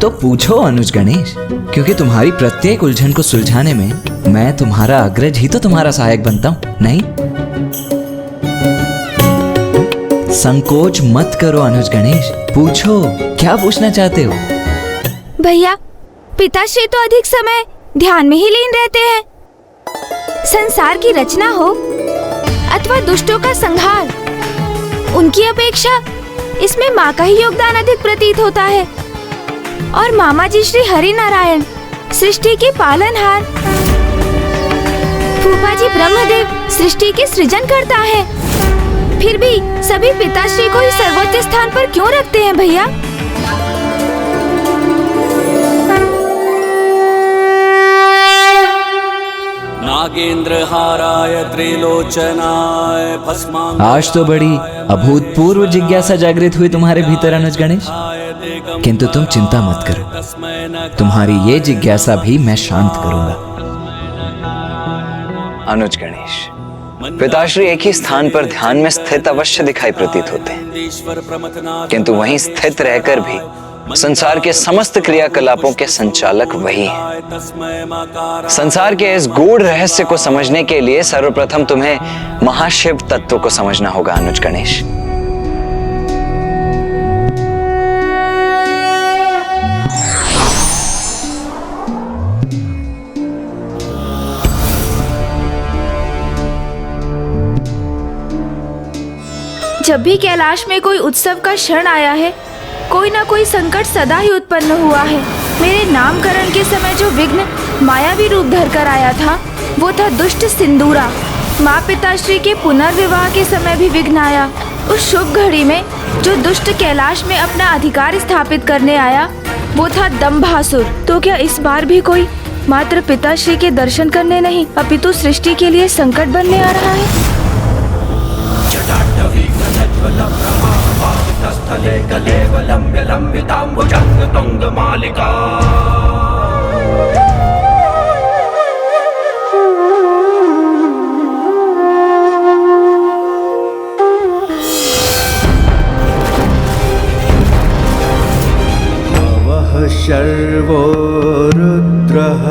तो पूछो अनुज गणेश, क्योंकि तुम्हारी प्रत्येक उलझन को सुलझाने में मैं तुम्हारा अग्रज ही तो तुम्हारा सहायक बनता हूँ, नहीं? संकोच मत करो अनुज गणेश, पूछो, क्या पूछना चाहते हो? भैया, पिताश्री तो अधिक समय ध्यान में ही लीन रहते हैं। संसार की रचना हो अथवा दुष्टों का संहार, उनकी अपेक्षा इसमें माँ का ही योगदान अधिक प्रतीत होता है। और मामा जी श्री हरि नारायण, सृष्टि के पालनहार, फूफा जी ब्रह्मदेव सृष्टि के सृजन करता है। फिर भी सभी पिताश्री को ही सर्वोच्च स्थान पर क्यों रखते हैं भैया? नागेंद्रहाराय त्रिलोचनाय भस्मांग। आज तो बड़ी अभूतपूर्व जिज्ञासा जागृत हुई तुम्हारे भीतर अनुज गणेश, किंतु तुम चिंता मत करो, तुम्हारी ये जिज्ञासा भी मैं शांत करूंगा। अनुज गणेश, पिताश्री एक ही स्थान पर ध्यान में स्थित अवश्य दिखाई प्रतीत होते हैं, किंतु वहीं स्थित रहकर भी संसार के समस्त क्रियाकलापों के संचालक वही हैं। संसार के इस गूढ़ रहस्य को समझने के लिए सर्वप्रथम तुम्हें महाशिव तत्व को समझना होगा अनुज गणेश। जब भी कैलाश में कोई उत्सव का क्षण आया है, कोई ना कोई संकट सदा ही उत्पन्न हुआ है। मेरे नामकरण के समय जो विघ्न मायावी रूप धरकर आया था, वो था दुष्ट सिंदूरा। माँ पिताश्री के पुनर्विवाह के समय भी विघ्न आया। उस शुभ घड़ी में जो दुष्ट कैलाश में अपना अधिकार स्थापित करने आया, वो था दंभासुर। तो क्या इस बार भी कोई मात्र पिताश्री के दर्शन करने नहीं, अपितु सृष्टि के लिए संकट बनने आ रहा है? स्थले कलेव लंब्य लंबितांबुजंग तुंग मालिका। वह शर्वो रुद्रः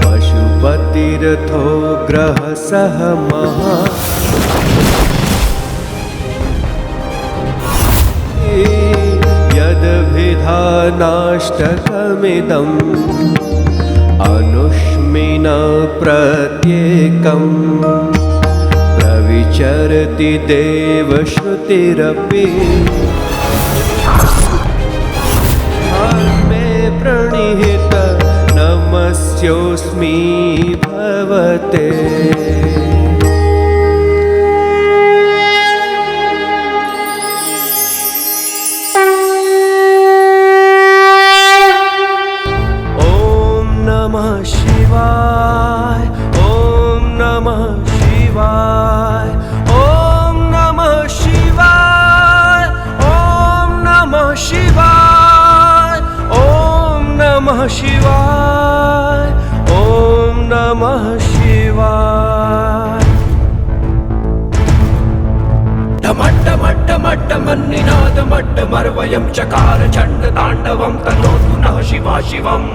पशुपतिरथो ग्रह सह महा। यदभिधानाष्टकमिदम् अनुष्मिन प्रत्येकम् प्रविचरति देवश्रुतिरपि मे प्रणिहित नमस्योऽस्मि भवते। शिवाय ओम नमः शिवाय। डमड्डमड्डमड्डमन्निनादमड्डमर्वयं चकार चण्ड ताण्डवं तनोतु नः शिवा शिवम्।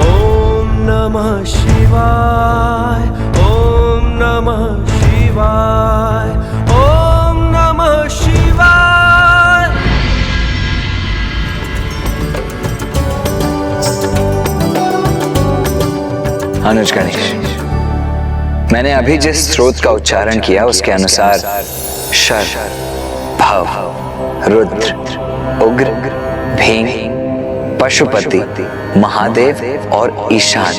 ओम नमः शिवाय ओम नमः शिवाय ओम नमः शिवाय। अनुज गणेश, मैंने अभी जिस स्रोत का उच्चारण किया उसके अनुसार शर, भव, रुद्र, उग्र, भीम, पशुपति, महादेव और ईशान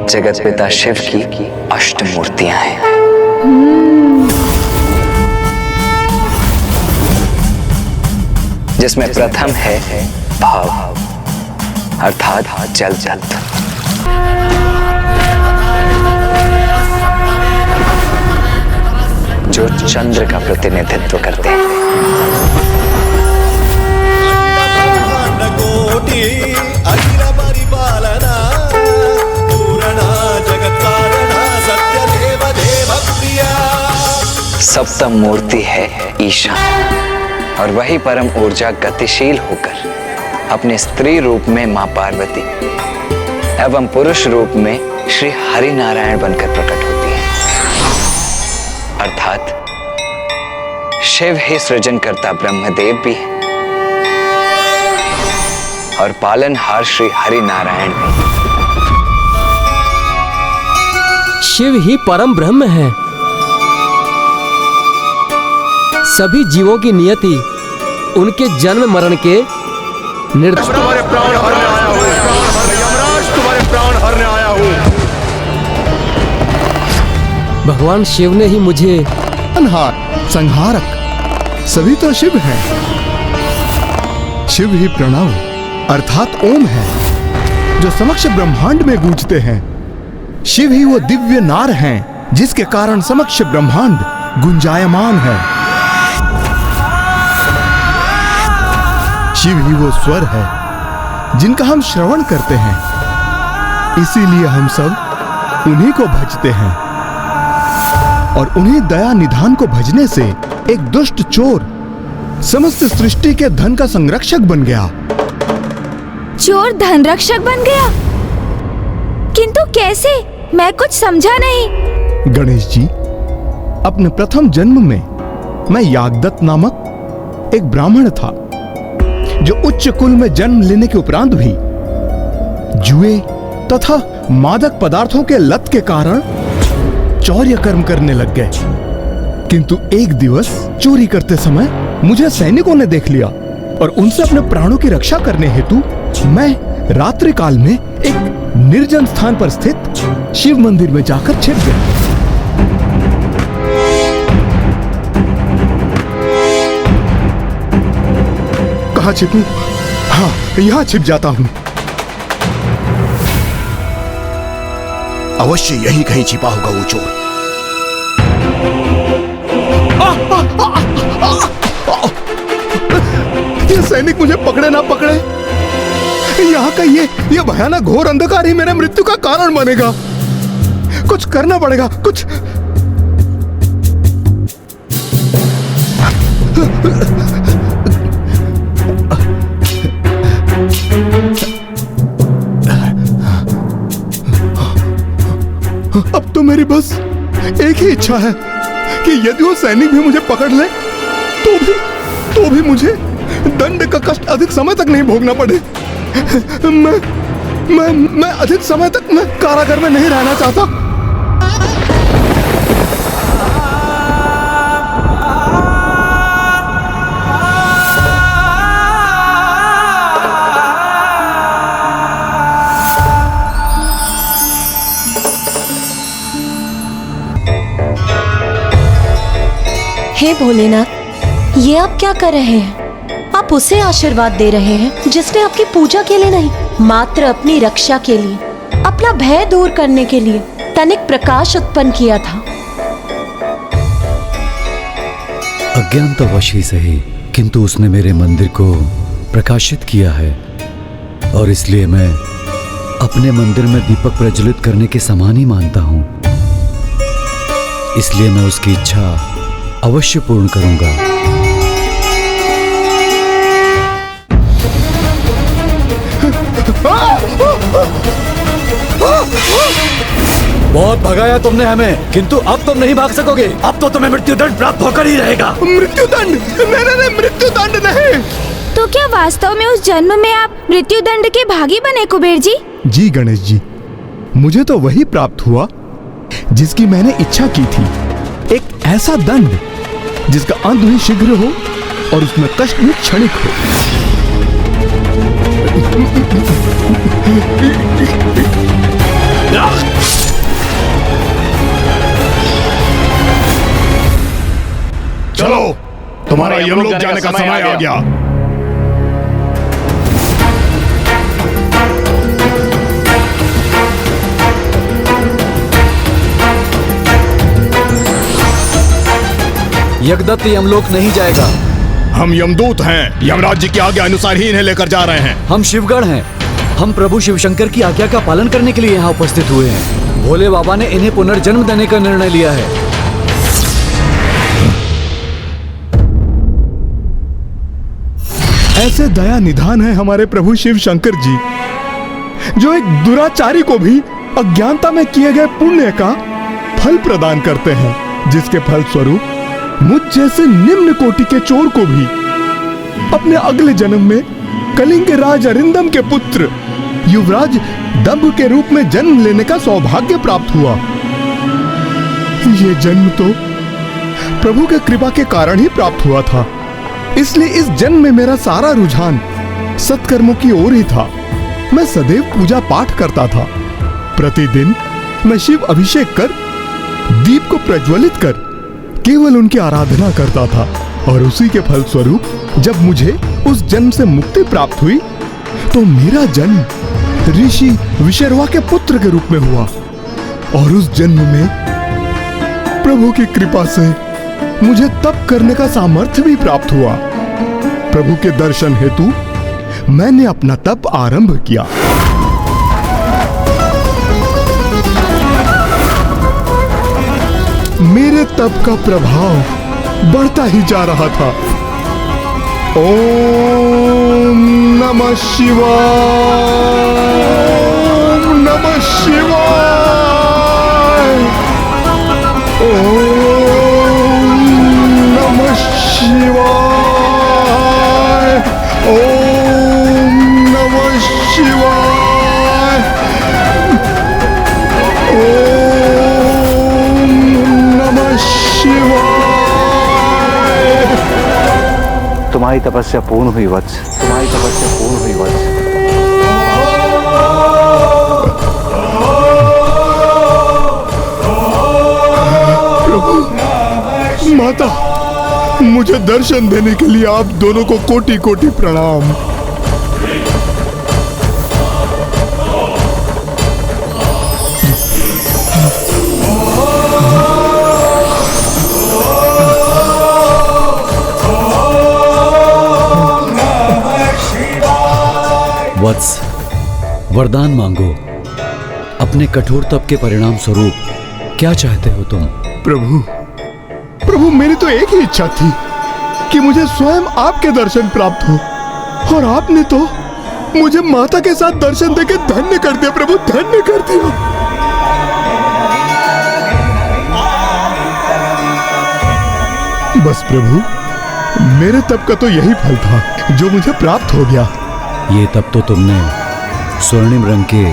जगत पिता शिव की अष्ट मूर्तियां हैं। जिसमें प्रथम है भव अर्थात जल तत्व, जो चंद्र का प्रतिनिधित्व करते हैं। अखिल परिपालना पूरणा जगत कारणा सत्य देव देव प्रिया। सप्तम मूर्ति है ईशान और वही परम ऊर्जा गतिशील होकर अपने स्त्री रूप में मां पार्वती एवं पुरुष रूप में श्री हरि नारायण बनकर प्रकट होती है। अर्थात शिव ही सृजनकर्ता ब्रह्मदेव भी है और पालनहार श्री हरि नारायण भी। शिव ही परम ब्रह्म है। सभी जीवों की नियति उनके जन्म मरण के निर्देश। तुम्हारे प्राण हरने आया हूँ, यमराज तुम्हारे प्राण हरने आया हूँ। भगवान शिव ने ही मुझे संहार संहारक सभी तो शिव हैं। शिव ही प्रणव अर्थात ओम है जो समक्ष ब्रह्मांड में गूंजते हैं। शिव ही वो दिव्य नार हैं जिसके कारण समक्ष ब्रह्मांड गुंजायमान है। शिव ही वो स्वर है जिनका हम श्रवण करते हैं, इसीलिए हम सब उन्हीं को भजते हैं। और उन्हीं दया निधान को भजने से एक दुष्ट चोर समस्त सृष्टि के धन का संरक्षक बन गया। चोर धन रक्षक बन गया? किंतु कैसे? मैं कुछ समझा नहीं। गणेश जी, अपने प्रथम जन्म में मैं यागदत्त नामक एक ब्राह्मण था जो उच्च कुल में जन्म लेने के उपरांत भी जुए तथा मादक पदार्थों के लत के कारण चौर्य कर्म करने लग गए। किंतु एक दिवस चोरी करते समय मुझे सैनिकों ने देख लिया और उनसे अपने प्राणों की रक्षा करने हेतु मैं रात्रि काल में एक निर्जन स्थान पर स्थित शिव मंदिर में जाकर छिप गया। कहाँ छिपूं? हाँ, यहाँ छिप जाता हूँ। अवश्य यही कहीं छिपा होगा वो चोर। ये सैनिक मुझे पकड़े ना पकड़े, यहाँ का ये भयानक घोर अंधकार ही मेरे मृत्यु का कारण बनेगा। कुछ करना पड़ेगा, कुछ। अब तो मेरी बस एक ही इच्छा है कि यदि वो सैनिक भी मुझे पकड़ ले तो भी मुझे दंड का कष्ट अधिक समय तक नहीं भोगना पड़े। मैं अधिक समय तक मैं कारागार में नहीं रहना चाहता। हे भोलेनाथ, ये आप क्या कर रहे हैं? आप उसे आशीर्वाद दे रहे हैं जिसने आपकी पूजा के लिए नहीं, मात्र अपनी रक्षा के लिए, अपना भय दूर करने के लिए तनिक प्रकाश उत्पन्न किया था। अज्ञानतावश ही सही, किंतु उसने मेरे मंदिर को प्रकाशित किया है और इसलिए मैं अपने मंदिर में दीपक प्रज्वलित करने के समान ही मानता हूं। इसलिए मैं उसकी इच्छा अवश्य पूर्ण करूंगा। बहुत भगाया तुमने हमें, किंतु अब तुम नहीं भाग सकोगे। अब तो तुम्हें मृत्युदंड प्राप्त होकर ही रहेगा। मृत्युदंड? नहीं, मृत्युदंड नहीं। तो क्या वास्तव में उस जन्म में आप मृत्युदंड के भागी बने कुबेर जी? जी गणेश जी, मुझे तो वही प्राप्त हुआ जिसकी मैंने इच्छा की थी। एक ऐसा दंड जिसका अंत भी शीघ्र हो और उसमें कष्ट भी क्षणिक हो। चलो, तुम्हारा यमलोक जाने का समय आ गया। यज्ञदत्त यमलोक नहीं जाएगा। हम यमदूत हैं। यमराज जी की आज्ञा अनुसार ही इन्हें लेकर जा रहे हैं। हम शिवगढ़ हैं। हम प्रभु शिवशंकर की आज्ञा का पालन करने के लिए यहाँ उपस्थित हुए हैं। भोले बाबा ने इन्हें पुनर्जन्म देने का निर्णय लिया है। ऐसे दया निधान है हमारे प्रभु शिव शंकर जी, जो एक दुराचारी को भी अज्ञानता में किए गए पुण्य का फल प्रदान करते हैं, जिसके फल स्वरूप मुझ जैसे निम्न कोटि के चोर को भी अपने अगले जन्म में कलिंग के राज अरिंदम के पुत्र युवराज दंभ के रूप में जन्म लेने का सौभाग्य प्राप्त हुआ। ये जन्म तो प्रभु के कृपा के कारण ही प्राप्त हुआ था, इसलिए इस जन्म में मेरा सारा रुझान सत्कर्मों की ओर ही था। मैं सदैव पूजा पाठ करता था। प्रतिदिन मैं शिव अभिषेक कर दीप को प्रज्वलित कर केवल उनकी आराधना करता था, और उसी के फल स्वरूप जब मुझे उस जन्म से मुक्ति प्राप्त हुई तो मेरा जन्म ऋषि विशर्वा के पुत्र के रूप में हुआ। और उस जन्म में प्रभु की कृपा से मुझे तप करने का सामर्थ्य भी प्राप्त हुआ। प्रभु के दर्शन हेतु मैंने अपना तप आरंभ किया। मेरे तप का प्रभाव बढ़ता ही जा रहा था। ओम नमः शिवाय, ओम नमः शिवाय, ओम नमः शिवाय, ओम नमः शिवाय, ओम नमः शिवाय। तुम्हारी तपस्या पूर्ण हुई वत्स, तुम्हारी तपस्या पूर्ण हुई वत्स। प्रभु, माता, मुझे दर्शन देने के लिए आप दोनों को कोटि कोटि प्रणाम। वत्स, वरदान मांगो। अपने कठोर तप के परिणाम स्वरूप क्या चाहते हो तुम? प्रभु, प्रभु, मेरी तो एक ही इच्छा थी कि मुझे स्वयं आपके दर्शन प्राप्त हो, और आपने तो मुझे माता के साथ दर्शन देके धन्य कर दिया। प्रभु, धन्य कर दिया। बस प्रभु, मेरे तप का तो यही फल था जो मुझे प्राप्त हो गया। ये तप तो तुमने स्वर्णिम रंग के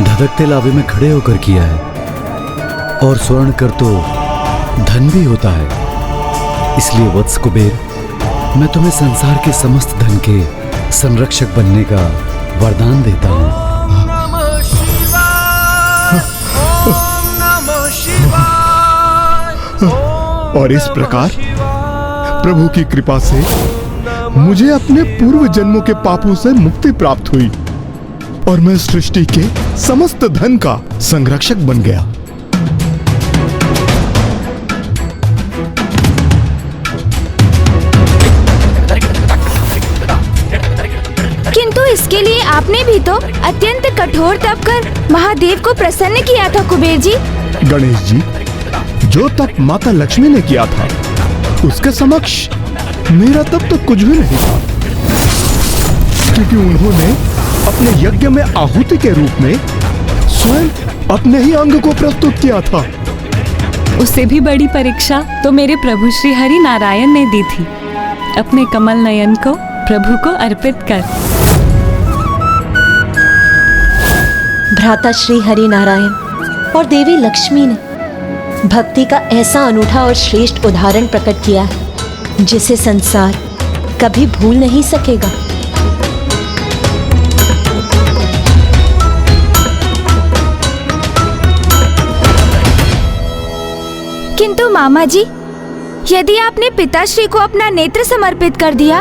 धधकते लावे में खड़े होकर किया है, और स्वर्ण कर तो धन भी होता है। इसलिए वत्स कुबेर, मैं तुम्हें संसार के समस्त धन के संरक्षक बनने का वरदान देता हूँ। और इस प्रकार प्रभु की कृपा से मुझे अपने पूर्व जन्मों के पापों से मुक्ति प्राप्त हुई, और मैं सृष्टि के समस्त धन का संरक्षक बन गया। किंतु इसके लिए आपने भी तो अत्यंत कठोर तप कर महादेव को प्रसन्न किया था कुबेर जी। गणेश जी, जो तप माता लक्ष्मी ने किया था उसके समक्ष मेरा तप तो कुछ भी नहीं था, क्योंकि उन्होंने अपने यज्ञ में आहुति के रूप में स्वयं अपने ही अंग को प्रस्तुत किया था। उससे भी बड़ी परीक्षा तो मेरे प्रभु श्री हरि नारायण ने दी थी, अपने कमल नयन को प्रभु को अर्पित कर। भ्राता श्री हरि नारायण और देवी लक्ष्मी ने भक्ति का ऐसा अनूठा और श्रेष्ठ उदाहरण प्रकट किया है जिसे संसार कभी भूल नहीं सकेगा। किंतु मामा जी, यदि आपने पिताश्री को अपना नेत्र समर्पित कर दिया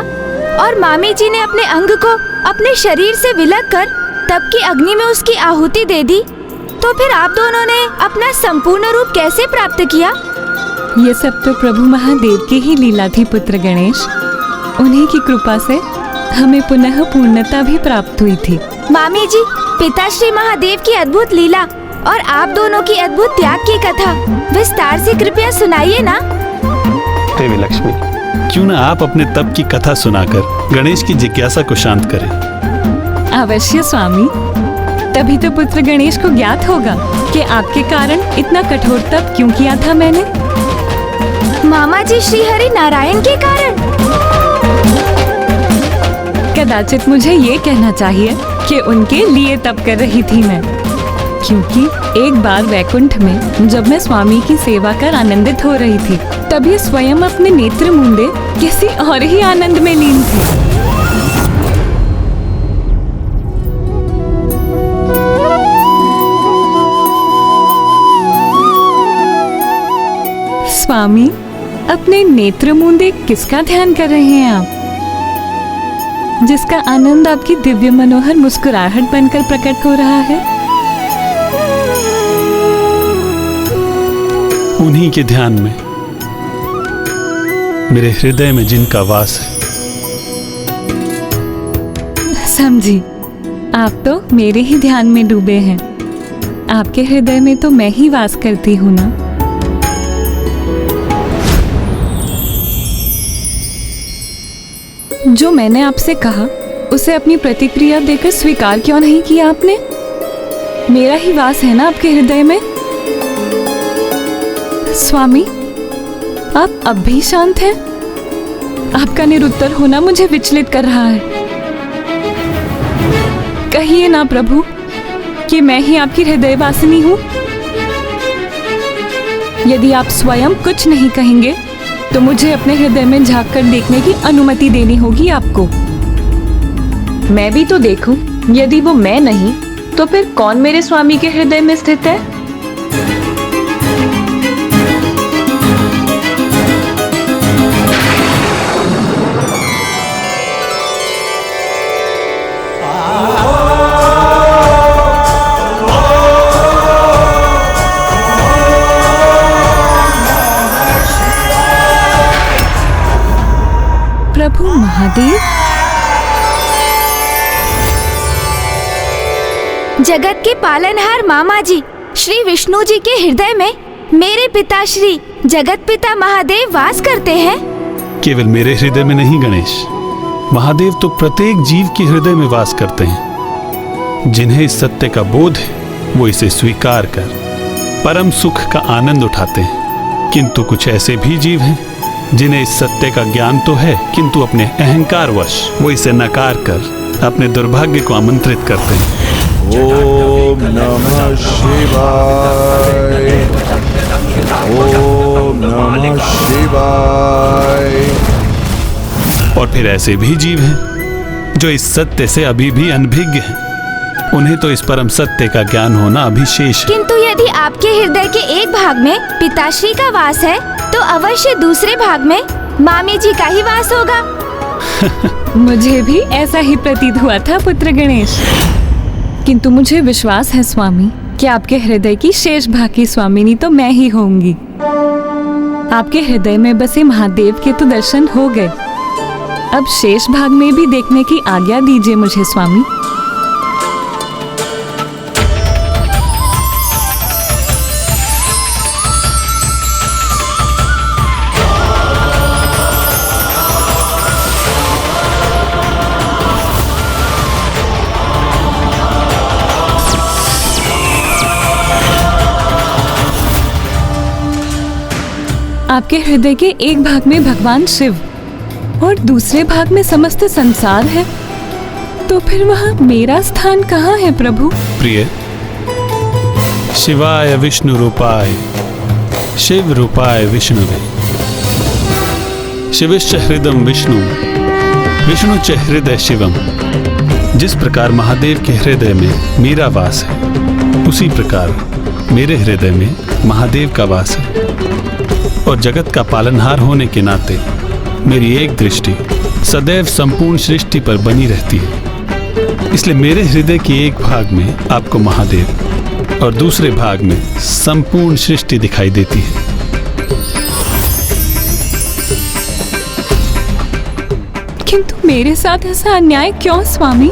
और मामी जी ने अपने अंग को अपने शरीर से विलग कर तप की अग्नि में उसकी आहुति दे दी, तो फिर आप दोनों ने अपना संपूर्ण रूप कैसे प्राप्त किया? ये सब तो प्रभु महादेव की ही लीला थी पुत्र गणेश। उन्हीं की कृपा से हमें पुनः पूर्णता भी प्राप्त हुई थी। मामी जी, पिताश्री महादेव की अद्भुत लीला और आप दोनों की अद्भुत त्याग की कथा विस्तार से कृपया सुनाइए ना। देवी लक्ष्मी, क्यों ना आप अपने तप की कथा सुनाकर गणेश की जिज्ञासा को शांत करें। अवश्य स्वामी, तभी तो पुत्र गणेश को ज्ञात होगा कि आपके कारण इतना कठोर तप क्यों किया था मैंने। मामा जी, श्री हरि नारायण के कारण? कदाचित मुझे ये कहना चाहिए कि उनके लिए तप कर रही थी मैं, क्योंकि एक बार वैकुंठ में जब मैं स्वामी की सेवा कर आनंदित हो रही थी, तभी स्वयं अपने नेत्र मूंदे किसी और ही आनंद में लीन थी। स्वामी, अपने नेत्र मूंदे किसका ध्यान कर रहे हैं आप, जिसका आनंद आपकी दिव्य मनोहर मुस्कुराहट बनकर प्रकट हो रहा है? उन्हीं के ध्यान में, मेरे हृदय में जिनका वास है। समझी, आप तो मेरे ही ध्यान में डूबे हैं। आपके हृदय में तो मैं ही वास करती हूँ ना। जो मैंने आपसे कहा उसे अपनी प्रतिक्रिया देकर स्वीकार क्यों नहीं किया आपने? मेरा ही वास है ना आपके हृदय में। स्वामी, आप अब भी शांत हैं? आपका निरुत्तर होना मुझे विचलित कर रहा है। कहिए ना प्रभु कि मैं ही आपकी हृदय वासिनी हूँ। यदि आप स्वयं कुछ नहीं कहेंगे तो मुझे अपने हृदय में झांक कर देखने की अनुमति देनी होगी आपको। मैं भी तो देखूं, यदि वो मैं नहीं तो फिर कौन मेरे स्वामी के हृदय में स्थित है? प्रभु महादेव, जगत के पालनहार मामा जी श्री विष्णु जी के हृदय में मेरे पिता श्री जगत पिता महादेव वास करते हैं। केवल मेरे हृदय में नहीं गणेश, महादेव तो प्रत्येक जीव के हृदय में वास करते हैं। जिन्हें इस सत्य का बोध है वो इसे स्वीकार कर परम सुख का आनंद उठाते हैं। किंतु कुछ ऐसे भी जीव हैं जिन्हें इस सत्य का ज्ञान तो है, किंतु अपने अहंकार वश वो इसे नकार कर अपने दुर्भाग्य को आमंत्रित करते हैं। ओम नमः शिवाय, ओम नमः शिवाय। और फिर ऐसे भी जीव हैं जो इस सत्य से अभी भी अनभिज्ञ हैं। उन्हें तो इस परम सत्य का ज्ञान होना अभी शेष है। किंतु यदि आपके हृदय के एक भाग में पिताश्री का वास है तो अवश्य दूसरे भाग में मामी जी का ही वास होगा। मुझे भी ऐसा ही प्रतीत हुआ था पुत्र गणेश, किंतु मुझे विश्वास है स्वामी कि आपके हृदय की शेष भाग की स्वामिनी तो मैं ही होंगी। आपके हृदय में बसे महादेव के तो दर्शन हो गए, अब शेष भाग में भी देखने की आज्ञा दीजिए मुझे स्वामी। आपके हृदय के एक भाग में भगवान शिव और दूसरे भाग में समस्त संसार है, तो फिर वहाँ मेरा स्थान कहाँ है प्रभु? प्रिय, शिवाय विष्णु रूपाय शिव रूपाय विष्णुवे, शिवश्च हृदयं विष्णु विष्णु च हृदय शिवम। जिस प्रकार महादेव के हृदय में मेरा वास है, उसी प्रकार मेरे हृदय में महादेव का वास है। और जगत का पालनहार होने के नाते मेरी एक दृष्टि सदैव संपूर्ण सृष्टि पर बनी रहती है। इसलिए मेरे हृदय के एक भाग में आपको महादेव और दूसरे भाग में संपूर्ण सृष्टि दिखाई देती है। किंतु मेरे साथ ऐसा अन्याय क्यों स्वामी?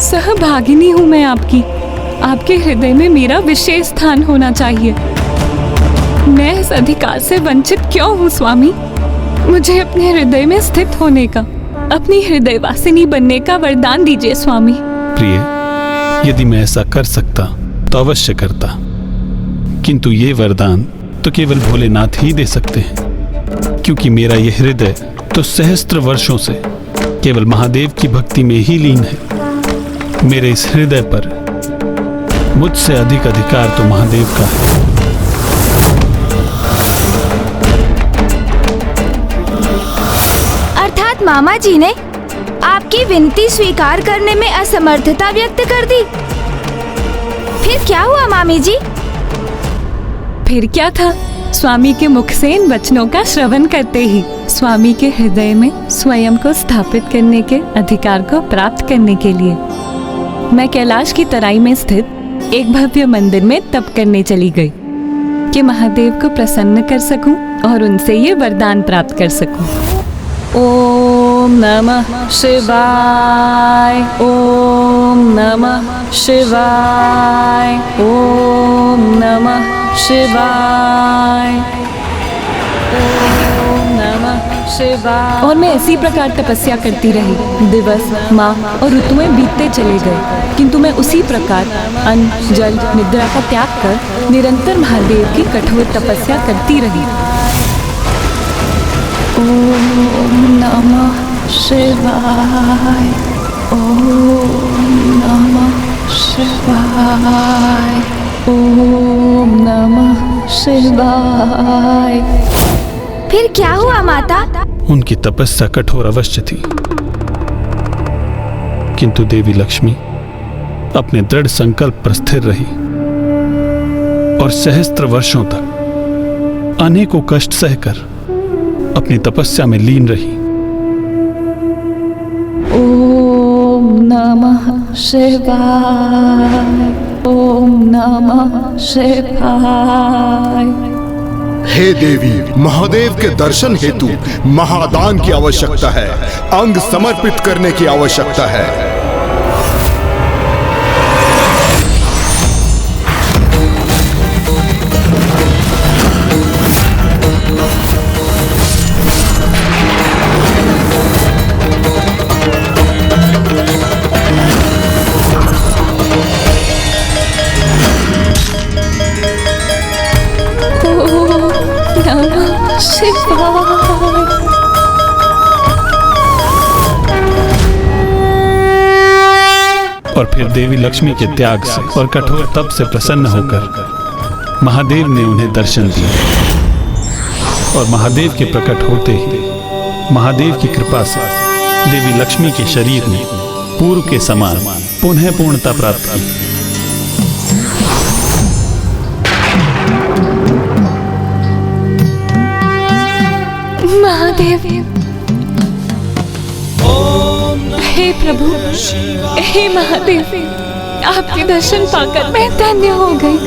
सहभागिनी हूँ मैं आपकी। आपके हृदय में मेरा विशेष स्थान होना चाहिए। मैं इस अधिकार से वंचित क्यों हूँ स्वामी? मुझे अपने हृदय में स्थित होने का, अपनी हृदयवासिनी बनने का वरदान दीजिए स्वामी। प्रिय, यदि मैं ऐसा कर सकता तो अवश्य करता, किंतु ये वरदान तो केवल भोलेनाथ ही दे सकते हैं, क्योंकि मेरा यह हृदय तो सहस्त्र वर्षों से केवल महादेव की भक्ति में ही लीन है। मेरे इस हृदय पर मुझसे अधिक अधिकार तो महादेव का है। अर्थात मामा जी ने आपकी विनती स्वीकार करने में असमर्थता व्यक्त कर दी। फिर क्या हुआ मामी जी? फिर क्या था? स्वामी के मुख से इन वचनों का श्रवण करते ही स्वामी के हृदय में स्वयं को स्थापित करने के अधिकार को प्राप्त करने के लिए मैं कैलाश की तराई में स्थित एक भव्य मंदिर में तप करने चली गई कि महादेव को प्रसन्न कर सकूं और उनसे ये वरदान प्राप्त कर सकूं। ओम नमः शिवाय, ओम नमः शिवाय, ओम नमः शिवाय, ओम नमः शिवाय। और मैं इसी प्रकार तपस्या करती रही। दिवस, माह और ऋतुएं बीतते चले गए, किंतु मैं उसी प्रकार अन्न, जल, निद्रा का त्याग कर निरंतर महादेव की कठोर तपस्या करती रही। ओम नमः शिवाय, ओम नमः शिवाय, ओम नमः शिवाय। फिर क्या हुआ माता? उनकी तपस्या कठोर अवश्य थी, किंतु देवी लक्ष्मी अपने दृढ़ संकल्प पर स्थिर रही और सहस्त्र वर्षों तक अनेकों कष्ट सहकर अपनी तपस्या में लीन रही। ओम नमः शिवाय, ओम नमः शिवाय। हे देवी, महादेव के दर्शन हेतु महादान की आवश्यकता है, अंग समर्पित करने की आवश्यकता है। और फिर देवी लक्ष्मी के त्याग से और कठोर तप से प्रसन्न होकर महादेव ने उन्हें दर्शन दिए और महादेव के प्रकट होते ही महादेव की कृपा से देवी लक्ष्मी के शरीर में पूर्व के समान पुनः पूर्णता प्राप्त की। महादेव, हे प्रभु, हे महादेव, आपके दर्शन पाकर मैं धन्य हो गई।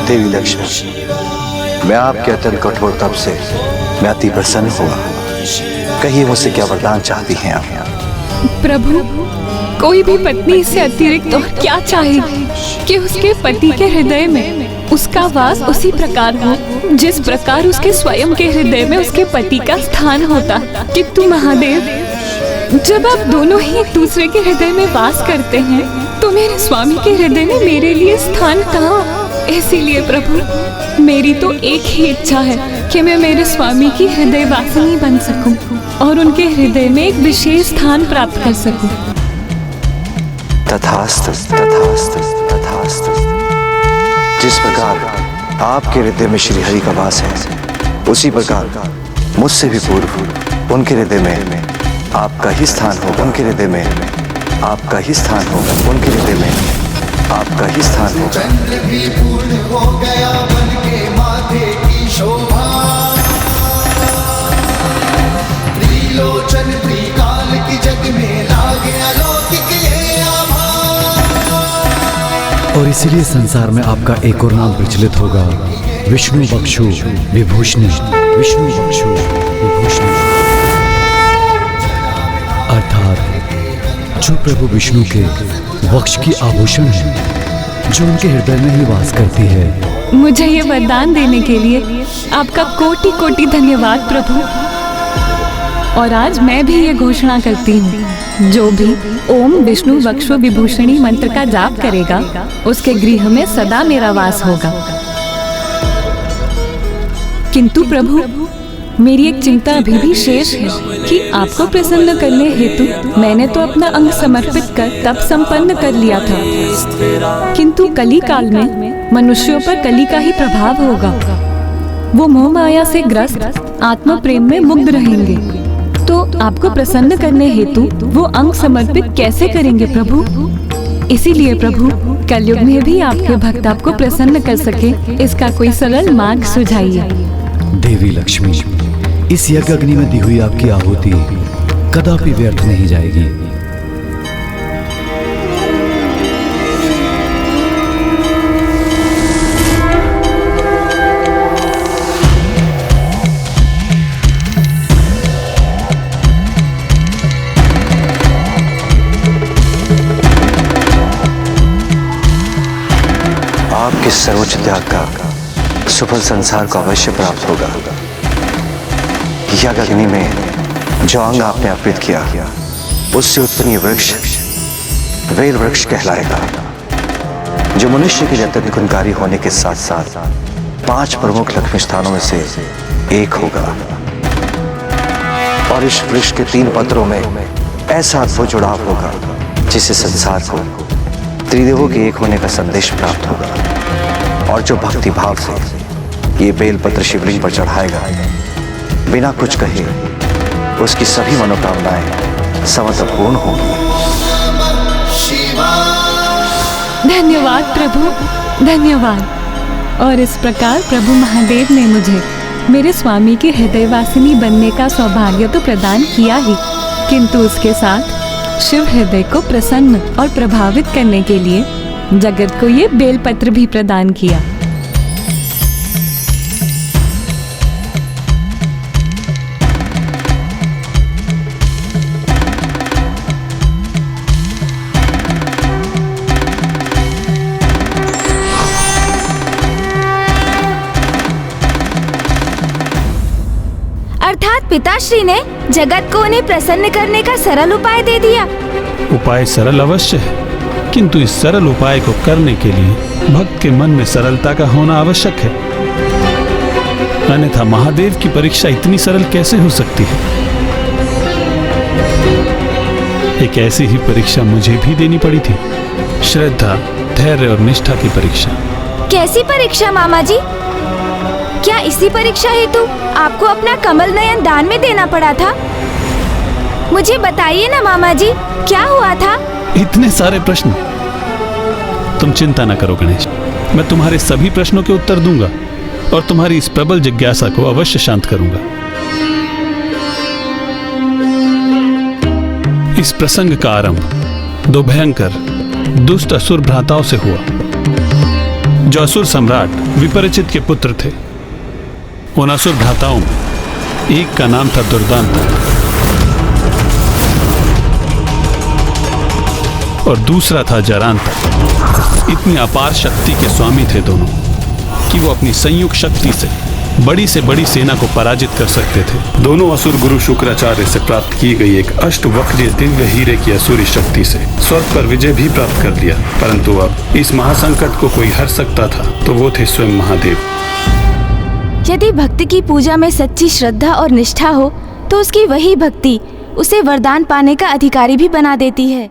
देवी लक्ष्मी, मैं आपके अत्यंत कठोर तप से मैं अति प्रसन्न हुआ। कहिए मुझसे क्या वरदान चाहती हैं आप? प्रभु, कोई भी पत्नी से अतिरिक्त और क्या चाहेगी कि उसके पति के हृदय में उसका वास उसी प्रकार हो जिस प्रकार उसके स्वयं के हृदय में उसके पति का स्थान होता। किंतु महादेव, जब आप दोनों ही एक दूसरे के हृदय में वास करते हैं तो मेरे स्वामी के हृदय में मेरे लिए स्थान कहाँ? इसीलिए प्रभु, मेरी तो एक ही इच्छा है कि मैं मेरे स्वामी की हृदय वासिनी बन सकूं और उनके हृदय में एक विशेष स्थान प्राप्त कर सकूं। तथास्तु, तथास्तु, तथास्तु। जिस प्रकार आपके हृदय में श्री हरि का वास है, उसी प्रकार मुझसे भी पूर्व उनके हृदय में आपका ही स्थान होगा। उनके हृदय में आपका ही स्थान होगा। उनके हृदय में आपका ही स्थान होगा। चंद्र भी पूर्ण हो गया बन के माथे की शोभा, त्रिलोचन त्रिकाल की जग में लागे अलौकिक ये आभा। और इसीलिए संसार में आपका एक और नाम प्रचलित होगा, विष्णु बक्षु विभूषणी, विष्णु बक्षु विभूषणी। अर्थात जो प्रभु विष्णु के वक्ष की आभूषण है, जो उनके हृदय में ही वास करती है। मुझे ये वरदान देने के लिए आपका कोटि कोटि धन्यवाद प्रभु। और आज मैं भी ये घोषणा करती हूँ, जो भी ओम विष्णु वक्षु विभूषणी मंत्र का जाप करेगा, उसके गृह में सदा मेरा वास होगा। किंतु प्रभु, मेरी एक चिंता अभी भी शेष है कि आपको प्रसन्न करने हेतु मैंने तो अपना अंग समर्पित कर तप संपन्न कर लिया था, किंतु कली काल में मनुष्यों पर कली का ही प्रभाव होगा। वो मोह माया से ग्रस्त आत्म प्रेम में मुग्ध रहेंगे, तो आपको प्रसन्न करने हेतु वो अंग समर्पित कैसे करेंगे प्रभु? इसीलिए प्रभु, कलयुग में भी आपके भक्त आपको प्रसन्न कर सके, इसका कोई सरल मार्ग सुझाइए। देवी लक्ष्मी, इस यज्ञ अग्नि में दी हुई आपकी आहुति कदापि व्यर्थ नहीं जाएगी। आपके सर्वोच्च त्याग का सुफल संसार को अवश्य प्राप्त होगा। यज्ञ अग्नि में जो अंग आपने अर्पित किया, उससे उत्पन्न वृक्ष वेल वृक्ष कहलाएगा, जो मनुष्य के लिए अत्यंत गुणकारी होने के साथ साथ 5 प्रमुख लक्ष्मी स्थानों में से एक होगा। और इस वृक्ष के 3 पत्रों में ऐसा अद्भुत जुड़ाव होगा, जिससे संसार को त्रिदेवों के एक होने का संदेश प्राप्त होगा। और जो भक्ति भाव से ये बेलपत्र शिवलिंग पर चढ़ाएगा, बिना कुछ कहे उसकी सभी मनोकामनाएं समस्त पूर्ण होंगी। धन्यवाद प्रभु, धन्यवाद। और इस प्रकार प्रभु महादेव ने मुझे मेरे स्वामी के हृदयवासिनी बनने का सौभाग्य तो प्रदान किया ही, किंतु उसके साथ शिव हृदय को प्रसन्न और प्रभावित करने के लिए जगत को ये बेलपत्र भी प्रदान किया। अर्थात पिताश्री ने जगत को उन्हें प्रसन्न करने का सरल उपाय दे दिया। उपाय सरल अवश्य है, किंतु इस सरल उपाय को करने के लिए भक्त के मन में सरलता का होना आवश्यक है। अन्यथा महादेव की परीक्षा इतनी सरल कैसे हो सकती है? एक ऐसी ही परीक्षा मुझे भी देनी पड़ी थी, श्रद्धा, धैर्य और निष्ठा की परीक्षा। कैसी परीक्षा मामा जी? क्या इसी परीक्षा हेतु आपको अपना कमल नयन दान में देना पड़ा था? मुझे बताइए ना मामा जी, क्या हुआ था? इतने सारे प्रश्न। तुम चिंता न करो गणेश, मैं तुम्हारे सभी प्रश्नों के उत्तर दूंगा और तुम्हारी इस प्रबल जिज्ञासा को अवश्य शांत करूंगा। इस प्रसंग का आरंभ 2 भयंकर दुष्ट असुर भ्राताओं से हुआ, जो असुर सम्राट विपरिचित के पुत्र थे। उन असुर भ्राताओं में एक का नाम था दुर्दांत और दूसरा था जरांत। इतनी अपार शक्ति के स्वामी थे दोनों कि वो अपनी संयुक्त शक्ति से बड़ी सेना को पराजित कर सकते थे। दोनों असुर गुरु शुक्राचार्य से प्राप्त की गई एक अष्टवक्रीय दिव्य हीरे की असुरी शक्ति से स्वर्ग पर विजय भी प्राप्त कर लिया, परंतु अब इस महासंकट को कोई हर सकता था तो वो थे स्वयं महादेव। यदि भक्ति की पूजा में सच्ची श्रद्धा और निष्ठा हो, तो उसकी वही भक्ति उसे वरदान पाने का अधिकारी भी बना देती है।